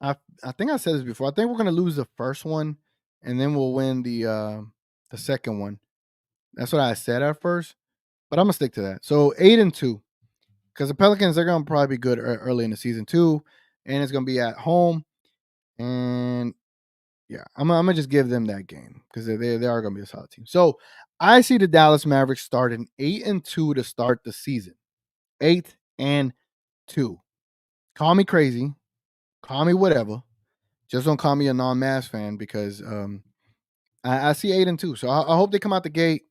I think I said this before. I think we're going to lose the first one, and then we'll win the second one. That's what I said at first, but I'm going to stick to that. So 8-2, because the Pelicans, they're going to probably be good early in the season too, and it's going to be at home. And yeah, I'm going to just give them that game because they are going to be a solid team. So I see the Dallas Mavericks starting 8-2 to start the season. 8-2. Call me crazy. Call me whatever. Just don't call me a non-Mavs fan because I see 8-2. So I hope they come out the gate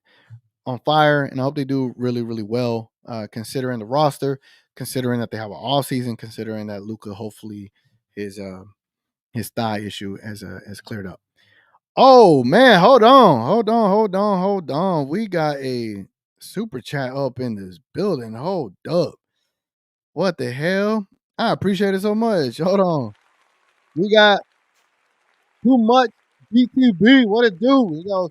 on fire, and I hope they do really, really well, considering the roster, considering that they have an off season, considering that Luka hopefully his thigh issue has cleared up. Oh man, hold on. We got a super chat up in this building. Hold up. What the hell? I appreciate it so much. Hold on. We got too much BTB. What it do? We go.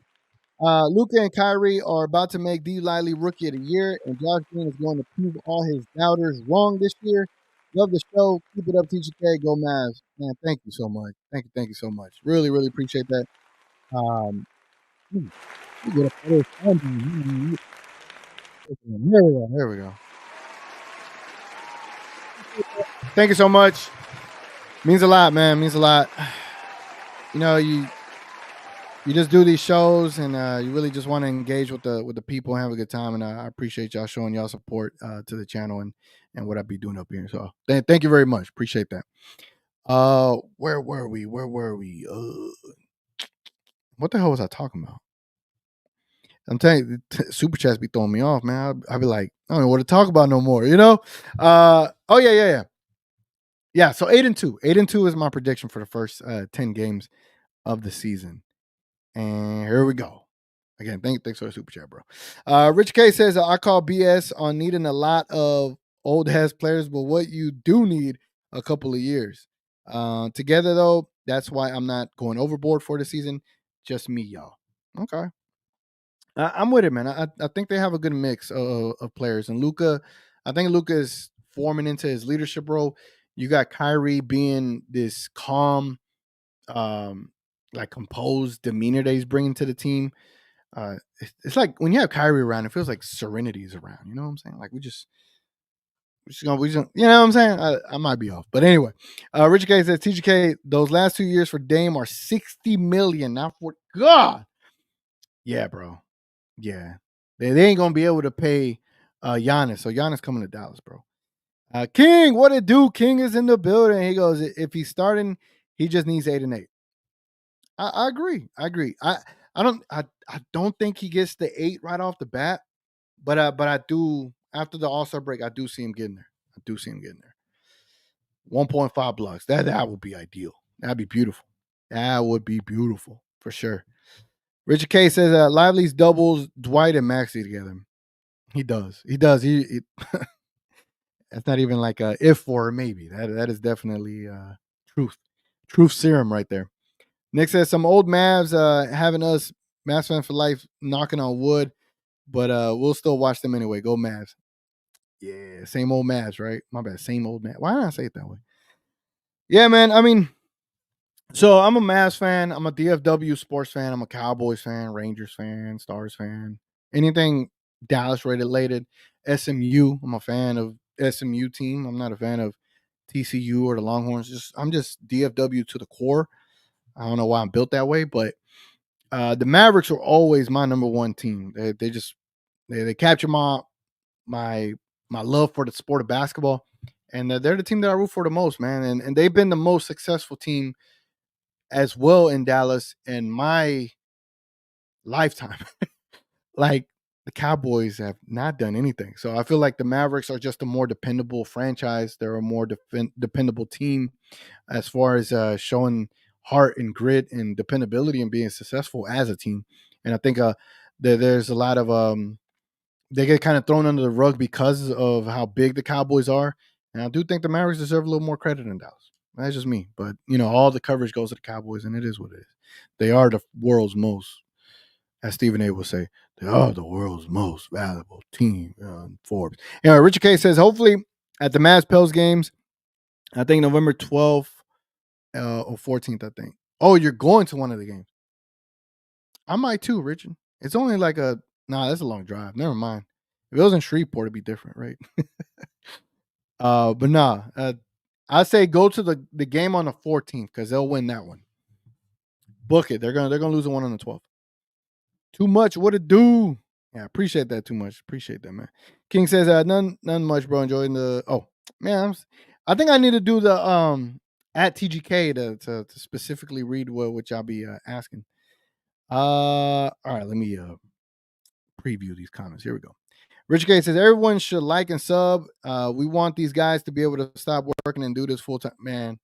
Luka and Kyrie are about to make D. Lively Rookie of the Year, and Josh Green is going to prove all his doubters wrong this year. Love the show. Keep it up, TGK. Go Mavs. Man, thank you so much. Thank you so much. Really, really appreciate that. We get up there. There we go. Thank you so much. Means a lot, man. Means a lot. You know, you just do these shows, and you really just want to engage with the people and have a good time. And I appreciate y'all showing y'all support to the channel and what I be doing up here. So thank you very much. Appreciate that. Where were we? What the hell was I talking about? I'm telling you, super chats be throwing me off, man. I'll be like, I don't know what to talk about no more. Oh yeah. Yeah, so 8-2. 8-2 is my prediction for the first 10 games of the season. And here we go. Again, thanks for the super chat, bro. Rich K says, I call BS on needing a lot of old ass players, but what you do need a couple of years. Together, though, that's why I'm not going overboard for the season. Just me, y'all. Okay. I'm with it, man. I think they have a good mix of players. And Luka, I think Luka is forming into his leadership role. You got Kyrie being this calm, like composed demeanor that he's bringing to the team. It's like when you have Kyrie around, it feels like serenity is around. You know what I'm saying? Like we just you know what I'm saying? I might be off, but anyway. Richard K says TGK, those last 2 years for Dame are 60 million, not for God. Yeah, bro. Yeah, they ain't gonna be able to pay Giannis. So Giannis coming to Dallas, bro. King, what it do? King is in the building. He goes, if he's starting, he just needs 8 and 8. I agree. I don't think he gets the 8 right off the bat, but I do after the All-Star break. I do see him getting there. 1.5 blocks. That would be ideal. That'd be beautiful. That would be beautiful for sure. Richard K says Lively's doubles Dwight and Maxey together. He does. He that's not even like a if or maybe. That is definitely truth serum right there. Nick says some old Mavs having us Mavs fans for life knocking on wood, but we'll still watch them anyway. Go Mavs. Yeah, same old Mavs, right? My bad. Same old Mavs. Why did I say it that way? Yeah, man. I mean, so I'm a Mavs fan. I'm a DFW sports fan. I'm a Cowboys fan, Rangers fan, Stars fan. Anything Dallas related. SMU. I'm a fan of SMU team. I'm not a fan of TCU or the Longhorns. I'm just DFW to the core. I don't know why I'm built that way, but the Mavericks are always my number one team. They capture my love for the sport of basketball, and they're the team that I root for the most, man. And they've been the most successful team as well in Dallas in my lifetime. Like the Cowboys have not done anything, so I feel like the Mavericks are just a more dependable franchise. They're a more dependable team as far as showing heart and grit and dependability and being successful as a team. And I think there's a lot of they get kind of thrown under the rug because of how big the Cowboys are. And I do think the Mavericks deserve a little more credit than Dallas. That's just me. But, all the coverage goes to the Cowboys, and it is what it is. They are the world's most, as Stephen A. will say, they are the world's most valuable team in Forbes. Anyway, Richard K says, hopefully at the Mavs-Pels games, I think November 12th or 14th, I think. Oh, you're going to one of the games. I might too, Richard. It's only like that's a long drive. Never mind. If it was in Shreveport, it'd be different, right? But nah, I say go to the game on the 14th because they'll win that one. Book it. They're gonna lose the one on the 12th. Too much. What it do? Yeah, appreciate that too much. Appreciate that, man. King says none much, bro. Enjoying the man. I think I need to do the at TGK to specifically read what y'all be asking. All right, let me preview these comments. Here we go. Rich K says everyone should like and sub. We want these guys to be able to stop working and do this full time. Man,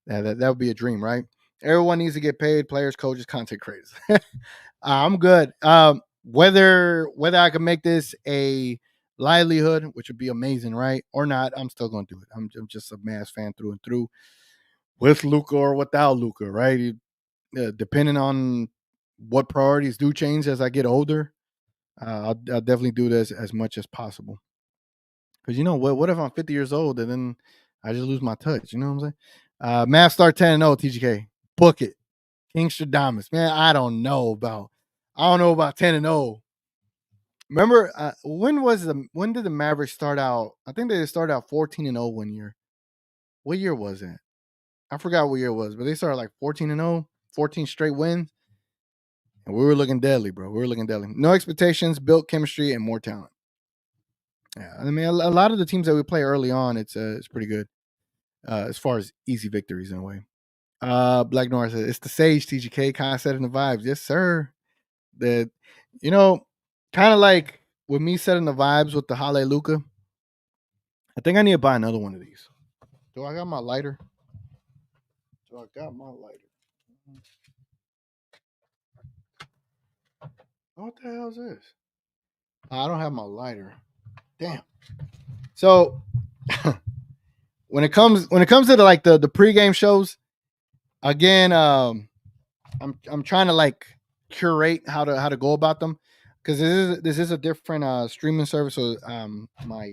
that would be a dream, right? Everyone needs to get paid. Players, coaches, content creators. I'm good. Whether I can make this a livelihood, which would be amazing, right, or not, I'm still going to do it. I'm just a Mavs fan through and through, with Luka or without Luka, right? Depending on what priorities do change as I get older. I'll definitely do this as much as possible. Because what if I'm 50 years old and then I just lose my touch? You know what I'm saying? Mavs start 10-0, TGK. Book it. Kingstradamus. Man, I don't know about 10-0. Remember, when did the Mavericks start out? I think they started out 14-0 one year. What year was that? I forgot what year it was, but they started like 14-0, 14 straight wins. And we were looking deadly, bro. We were looking deadly. No expectations, built chemistry, and more talent. Yeah, I mean, a lot of the teams that we play early on, it's pretty good as far as easy victories in a way. Black North says, it's the Sage TGK kind of setting the vibes. Yes, sir. Kind of like with me setting the vibes with the Holiday Luka, I think I need to buy another one of these. Do I got my lighter? What the hell is this? I don't have my lighter. Damn. So when it comes to the pregame shows, again, I'm trying to like curate how to go about them, because this is a different streaming service. So my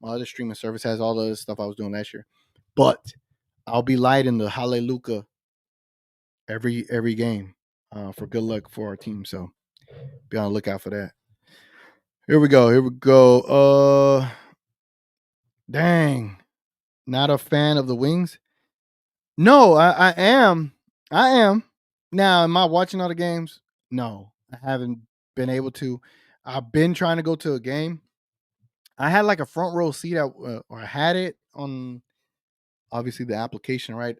other streaming service has all the other stuff I was doing last year, but I'll be lighting the Hallelujah every game for good luck for our team. So be on the lookout for that. Here we go. Dang, not a fan of the wings. No, I am. I am. Now, am I watching all the games? No, I haven't been able to. I've been trying to go to a game. I had like a front row seat, or I had it on obviously the application, right?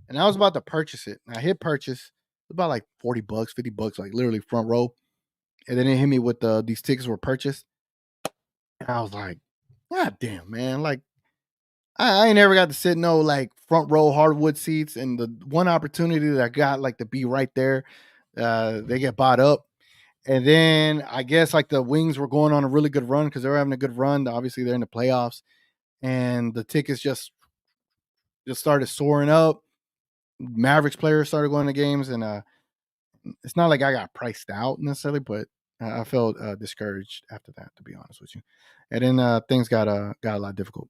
And I was about to purchase it. I hit purchase. It was about like $40, $50, like literally front row. And then it hit me with these tickets were purchased. And I was like, God damn, man. Like, I ain't never got to sit no like front row hardwood seats, and the one opportunity that I got like to be right there, they get bought up. And then I guess like the Wings were going on a really good run because they were having a good run. Obviously, they're in the playoffs, and the tickets just started soaring up. Mavericks players started going to games, and it's not like I got priced out necessarily, but I felt discouraged after that, to be honest with you. And then things got a lot difficult.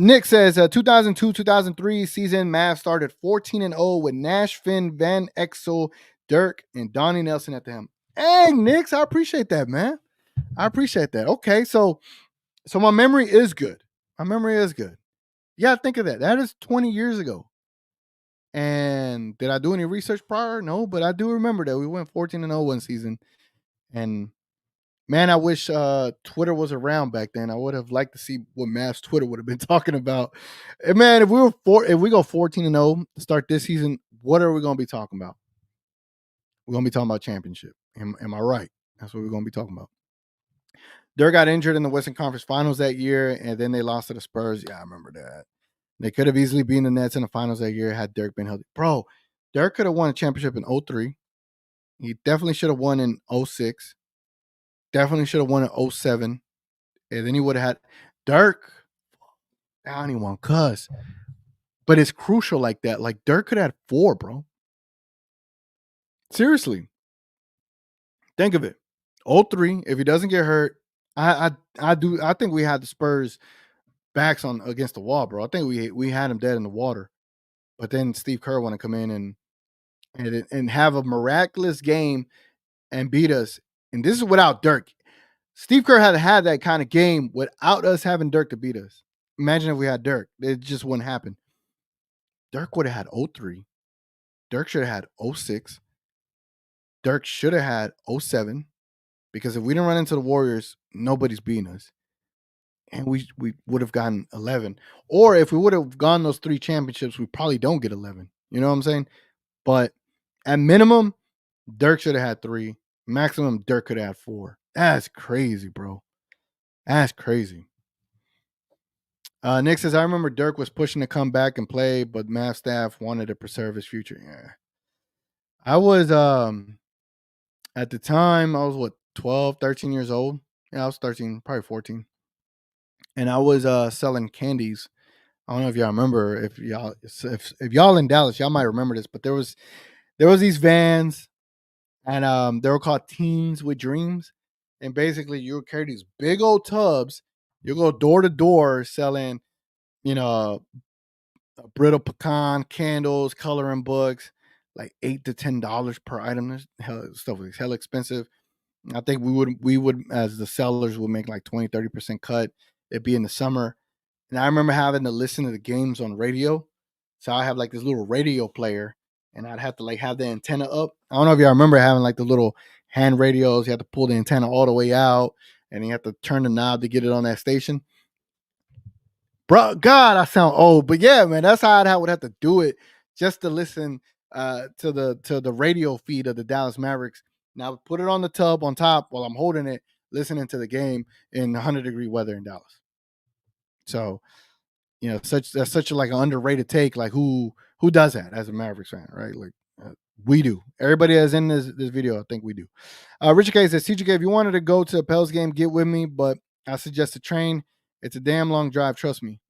Nick says 2002-2003 season Mavs started 14-0 with Nash, Finn, Van Exel, Dirk, and Donnie Nelson at the helm. Hey, Nick, I appreciate that, man. I appreciate that. Okay, so my memory is good. My memory is good. Yeah, think of that. That is 20 years ago. And did I do any research prior? No, but I do remember that we went 14-0 one season. And man, I wish Twitter was around back then. I would have liked to see what Mavs Twitter would have been talking about. And man, if we go 14-0 to start this season, what are we going to be talking about? We're going to be talking about championship. Am I right? That's what we're going to be talking about. Dirk got injured in the Western Conference Finals that year, and then they lost to the Spurs. Yeah, I remember that. They could have easily beaten the Nets in the finals that year had Dirk been healthy. Bro, Dirk could have won a championship in 2003. He definitely should have won in 2006. Definitely should have won in 2007. And then he would have had Dirk. I don't even want to cuss. But it's crucial like that. Like Dirk could have had 4, bro. Seriously. Think of it. 2003, if he doesn't get hurt, I think we had the Spurs backs on against the wall, bro. I think we had him dead in the water. But then Steve Kerr want to come in and have a miraculous game and beat us. And this is without Dirk. Steve Kerr had that kind of game without us having Dirk to beat us. Imagine if we had Dirk. It just wouldn't happen. Dirk would have had 2003. Dirk should have had 2006. Dirk should have had 2007. Because if we didn't run into the Warriors, nobody's beating us. And we would have gotten 11. Or if we would have gone those 3 championships, we probably don't get 11. You know what I'm saying? But at minimum, Dirk should have had 3. Maximum, Dirk could have had 4. That's crazy, bro. That's crazy. Nick says, I remember Dirk was pushing to come back and play, but Mavs staff wanted to preserve his future. Yeah. I was, at the time, I was 12, 13 years old. Yeah, I was 13, probably 14. And I was selling candies. I don't know if y'all remember. If y'all in Dallas, y'all might remember this. But there was these vans, and they were called Teens with Dreams. And basically, you would carry these big old tubs. You go door to door selling, brittle pecan candles, coloring books, like $8 to $10 per item. This stuff was hella expensive. I think we would as the sellers would make like 20-30% cut. It'd be in the summer. And I remember having to listen to the games on radio. So I have like this little radio player, and I'd have to like have the antenna up. I don't know if y'all remember having like the little hand radios. You have to pull the antenna all the way out, and you have to turn the knob to get it on that station. Bro, God, I sound old. But yeah, man, that's how I would have to do it just to listen to the radio feed of the Dallas Mavericks. And I would put it on the tub on top while I'm holding it, listening to the game in 100-degree weather in Dallas. So, that's such a, like, an underrated take. Like, who does that as a Mavericks fan, right? Like, we do. Everybody that's in this video, I think we do. Richard K says, CJK, if you wanted to go to a Pels game, get with me, but I suggest a train. It's a damn long drive, trust me.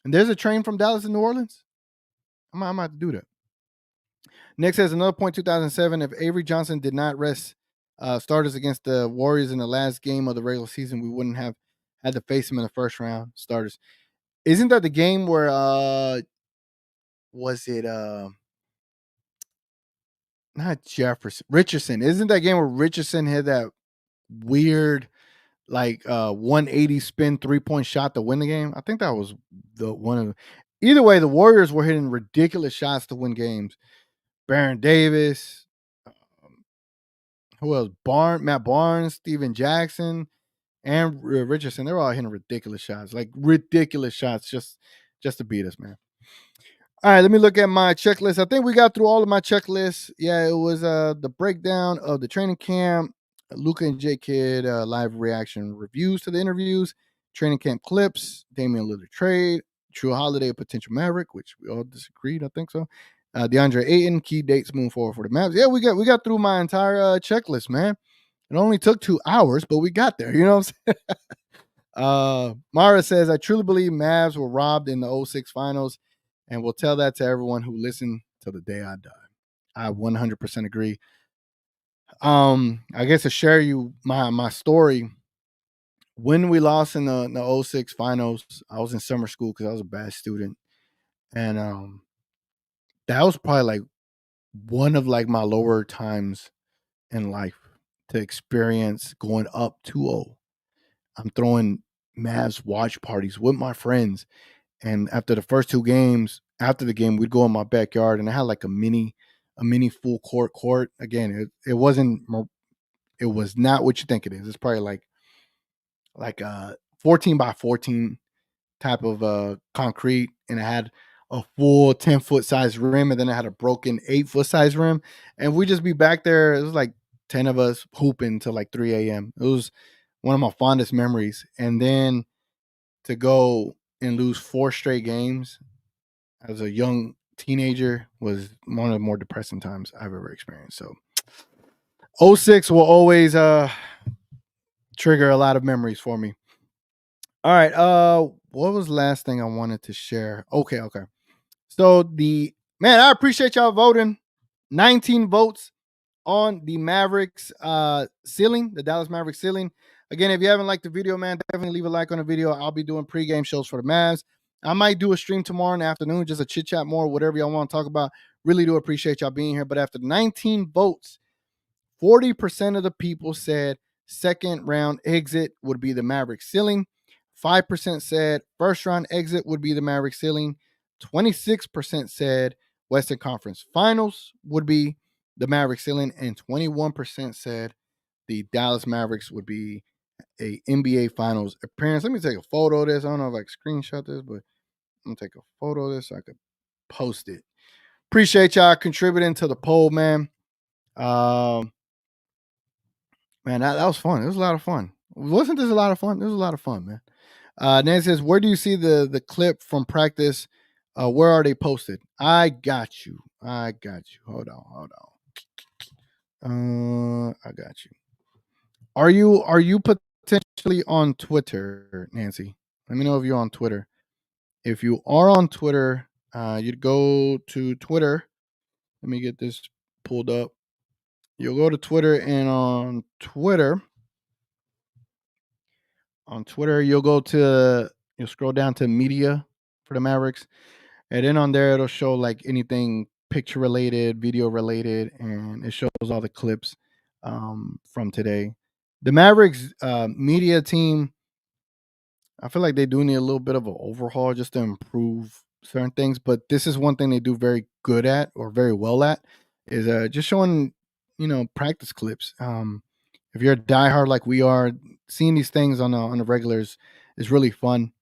And there's a train from Dallas to New Orleans? I might have to do that. Nick says, another point, 2007, if Avery Johnson did not rest starters against the Warriors in the last game of the regular season, we wouldn't have had to face him in the first round starters. Isn't that the game where was it not Richardson? Isn't that game where Richardson had that weird, like, 180 spin 3-point shot to win the game? I think that was the one of the, either way, the Warriors were hitting ridiculous shots to win games. Baron Davis, who else? Matt Barnes, Steven Jackson, and Richardson. They're all hitting ridiculous shots, like ridiculous shots, just to beat us, man. All right, let me look at my checklist. I think we got through all of my checklists. Yeah, it was the breakdown of the training camp, Luka and J Kid live reaction reviews to the interviews, training camp clips, Damian Lillard trade, JRUE Holiday potential Maverick, which we all disagreed, I think so. DeAndre Ayton, key dates moving forward for the Mavs. Yeah, we got through my entire checklist, man. It only took 2 hours, but we got there. You know what I'm saying? Mara says, I truly believe Mavs were robbed in the 06 finals, and will tell that to everyone who listened till the day I die. I 100% agree. I guess to share you my story, when we lost in the 06 finals, I was in summer school because I was a bad student. And that was probably like one of like my lower times in life to experience going up 2-0. I'm throwing Mavs watch parties with my friends. And after the first 2 games, after the game, we'd go in my backyard and I had like a mini full court. Again, it wasn't, it was not what you think it is. It's probably like a 14 by 14 type of concrete, and it had a full 10-foot size rim, and then it had a broken 8-foot size rim. And we just be back there. It was like 10 of us hooping till like 3 a.m. It was one of my fondest memories. And then to go and lose 4 straight games as a young teenager was one of the more depressing times I've ever experienced. So 06 will always trigger a lot of memories for me. All right. What was the last thing I wanted to share? Okay. So I appreciate y'all voting. 19 votes on the Mavericks ceiling, the Dallas Mavericks ceiling. Again, if you haven't liked the video, man, definitely leave a like on the video. I'll be doing pregame shows for the Mavs. I might do a stream tomorrow in the afternoon, just a chit chat more, whatever y'all want to talk about. Really do appreciate y'all being here. But after 19 votes, 40% of the people said second round exit would be the Mavericks ceiling. 5% said first round exit would be the Mavericks ceiling. 26% said Western Conference Finals would be the Mavericks ceiling, and 21% said the Dallas Mavericks would be a NBA Finals appearance. Let me take a photo of this. I don't know if I can screenshot this, but I'm gonna take a photo of this so I could post it. Appreciate y'all contributing to the poll, man. Man, that was fun. It was a lot of fun. Wasn't this a lot of fun? It was a lot of fun, man. Nancy says, where do you see the clip from practice? Where are they posted? I got you. Hold on. I got you. Are you potentially on Twitter, Nancy? Let me know if you're on Twitter. If you are on Twitter, you'd go to Twitter. Let me get this pulled up. You'll go to Twitter, and on Twitter, you'll scroll down to media for the Mavericks. And then on there, it'll show like anything picture related, video related, and it shows all the clips from today. The Mavericks media team, I feel like they do need a little bit of an overhaul just to improve certain things. But this is one thing they do very good at, or very well at, is just showing, practice clips. If you're a diehard like we are, seeing these things on the regulars is really fun.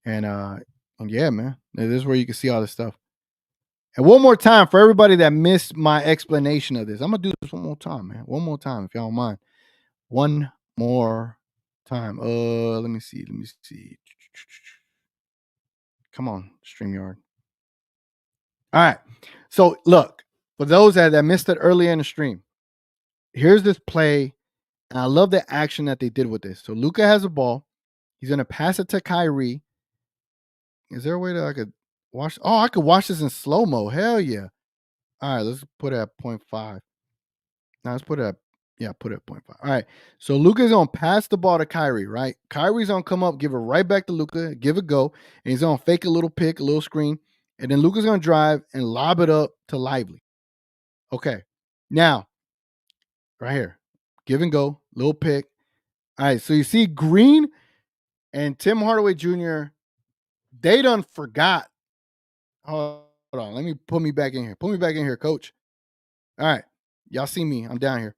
And yeah, man, this is where you can see all this stuff. And one more time for everybody that missed my explanation of this, I'm gonna do this one more time, man. One more time, if y'all don't mind. One more time. Let me see. Come on, StreamYard. All right. So look, for those that missed it earlier in the stream, here's this play. And I love the action that they did with this. So Luka has a ball. He's gonna pass it to Kyrie. Is there a way that I could watch? Oh, I could watch this in slow-mo. Hell yeah. All right, let's put it at 0.5. Now let's put it at put it at 0.5. All right. So Luka's gonna pass the ball to Kyrie, right? Kyrie's gonna come up, give it right back to Luka, give it go, and he's gonna fake a little pick, a little screen, and then Luka's gonna drive and lob it up to Lively. Okay. Now, right here, give and go, little pick. All right. So you see Green and Tim Hardaway Jr. They done forgot. Hold on. Let me put me back in here. Put me back in here, coach. All right. Y'all see me. I'm down here.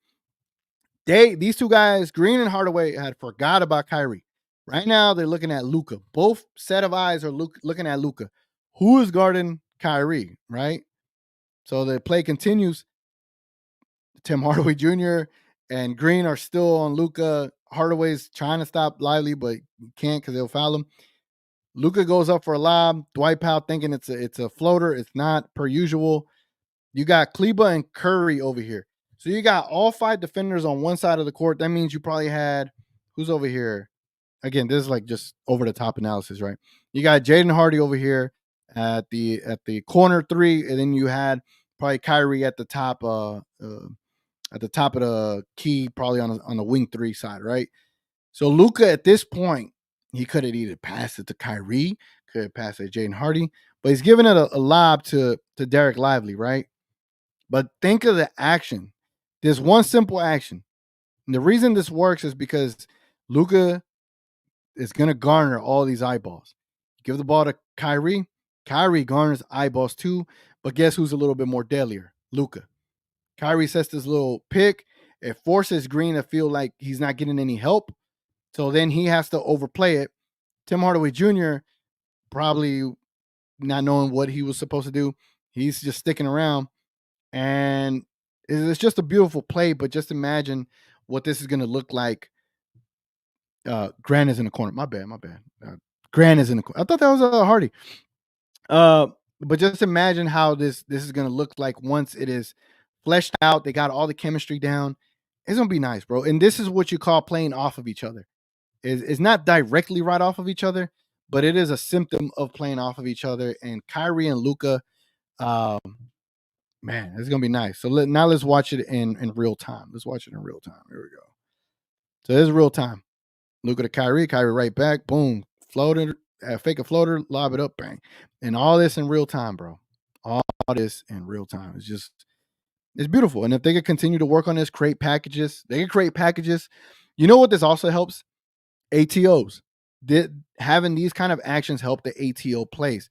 These two guys, Green and Hardaway, had forgot about Kyrie. Right now, they're looking at Luka. Both set of eyes are looking at Luka. Who is guarding Kyrie, right? So the play continues. Tim Hardaway Jr. and Green are still on Luka. Hardaway's trying to stop Lively, but he can't because they'll foul him. Luka goes up for a lob. Dwight Powell thinking it's a floater. It's not, per usual. You got Kleba and Curry over here. So you got all 5 defenders on one side of the court. That means you probably had, who's over here? Again, this is like just over the top analysis, right? You got Jaden Hardy over here at the corner 3, and then you had probably Kyrie at the top of the key, probably on the wing 3 side, right? So Luka at this point, he could have either passed it to Kyrie, could have passed it to Jaden Hardy, but he's giving it a lob to Derek Lively, right? But think of the action. There's one simple action. And the reason this works is because Luka is going to garner all these eyeballs. Give the ball to Kyrie. Kyrie garners eyeballs too. But guess who's a little bit more deadlier? Luka. Kyrie sets this little pick. It forces Green to feel like he's not getting any help. So then he has to overplay it. Tim Hardaway Jr. probably not knowing what he was supposed to do. He's just sticking around. And it's just a beautiful play, but just imagine what this is going to look like. Grant is in the corner. My bad. Grant is in the corner. I thought that was Hardy. But just imagine how this is going to look like once it is fleshed out. They got all the chemistry down. It's going to be nice, bro. And this is what you call playing off of each other. It's not directly right off of each other, but it is a symptom of playing off of each other. And Kyrie and Luka, man, it's gonna be nice. So now let's watch it in real time. Let's watch it in real time. Here we go. So this is real time. Luka to Kyrie right back, boom, floater, fake a floater, lob it up, bang, and all this in real time, bro. All this in real time. It's beautiful. And if they could continue to work on this, create packages, they can create packages. You know what this also helps? ATOs. Having these kind of actions help the ATO plays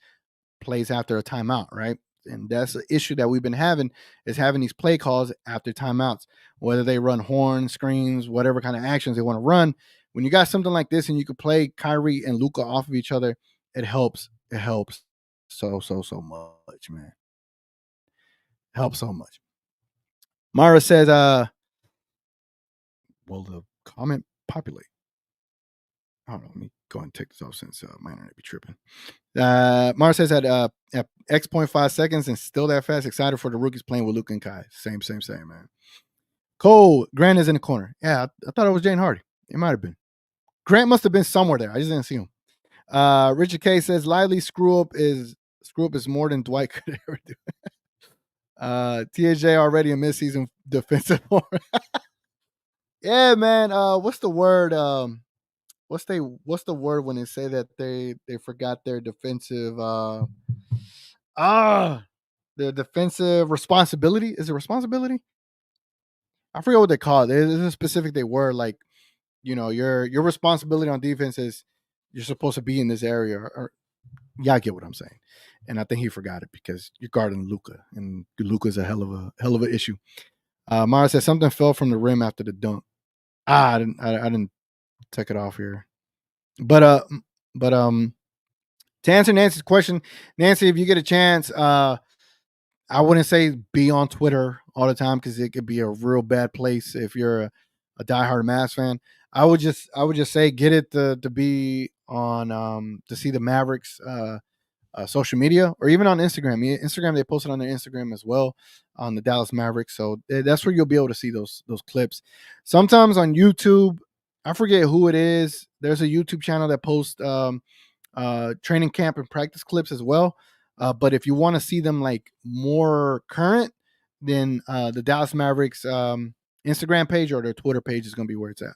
after a timeout, right? And that's an issue that we've been having, is having these play calls after timeouts, whether they run horn, screens, whatever kind of actions they want to run. When you got something like this and you could play Kyrie and Luka off of each other, it helps. It helps so much, man. It helps so much. Mara says, will the comment populate? I don't know. Let me go and take this off since my internet be tripping. Mara says at X 0.5 seconds and still that fast. Excited for the rookies playing with Luka and Kai. Same, man. Cole, Grant is in the corner. Yeah, I thought it was Jane Hardy. It might have been. Grant must have been somewhere there. I just didn't see him. Richard K says Lively screw up is more than Dwight could ever do. TJ already a midseason defensive. Yeah, man. What's the word? What's the word when they say that they forgot their defensive their defensive responsibility? Is it responsibility? I forget what they call it. There's a specific word, like, you know, your responsibility on defense is you're supposed to be in this area, or y'all get what I'm saying. And I think he forgot it because you're guarding Luka, and Luka's a hell of an issue. Mara said something fell from the rim after the dunk. I didn't take it off here. But to answer Nancy's question, Nancy, if you get a chance, I wouldn't say be on Twitter all the time because it could be a real bad place if you're a diehard Mavs fan, I would just say get it to be on to see the Mavericks social media, or even on Instagram. Instagram, they post it on their Instagram as well, on the Dallas Mavericks. So that's where you'll be able to see those clips. Sometimes on YouTube, I forget who it is. There's a YouTube channel that posts training camp and practice clips as well. But if you want to see them like more current, then the Dallas Mavericks Instagram page or their Twitter page is going to be where it's at.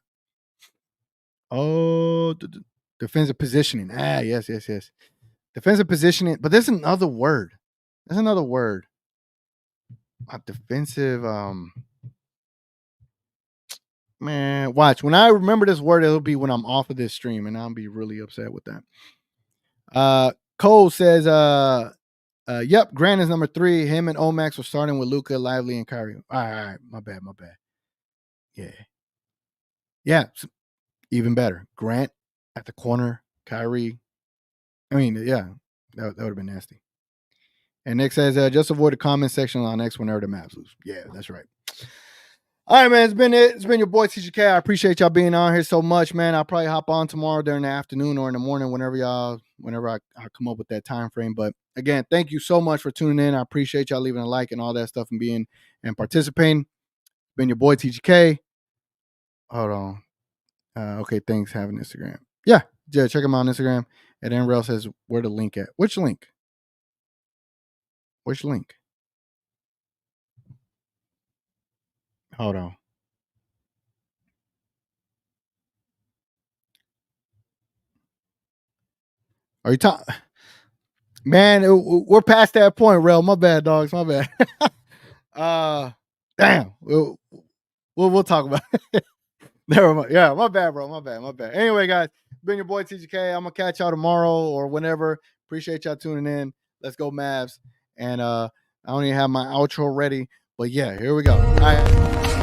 Oh, defensive positioning. Yes. Defensive positioning. But there's another word. Defensive. Man, watch. When I remember this word, it'll be when I'm off of this stream, and I'll be really upset with that. Cole says, yep, Grant is number 3. Him and Omax were starting with Luka, Lively, and Kyrie. All right. My bad. Yeah. Even better. Grant at the corner, Kyrie. I mean, yeah, that would have been nasty. And Nick says, just avoid the comment section on X whenever the Mavs lose. Yeah, that's right. All right, man. It's been your boy TGK. I appreciate y'all being on here so much, man. I'll probably hop on tomorrow during the afternoon or in the morning, whenever I come up with that time frame. But again, thank you so much for tuning in. I appreciate y'all leaving a like and all that stuff and being and participating. Been your boy TGK. Hold on. Okay, thanks. Have an Instagram. Yeah, check him out on Instagram. And then Rel says, where the link at? Which link? Hold on. Are you talking? Man, we're past that point, Rel. My bad, dogs. My bad. Damn. We'll talk about it. Never mind. Yeah, my bad, bro. My bad. Anyway, guys, been your boy TGK. I'm gonna catch y'all tomorrow or whenever. Appreciate y'all tuning in. Let's go Mavs. And I don't even have my outro ready, but yeah, here we go. All right.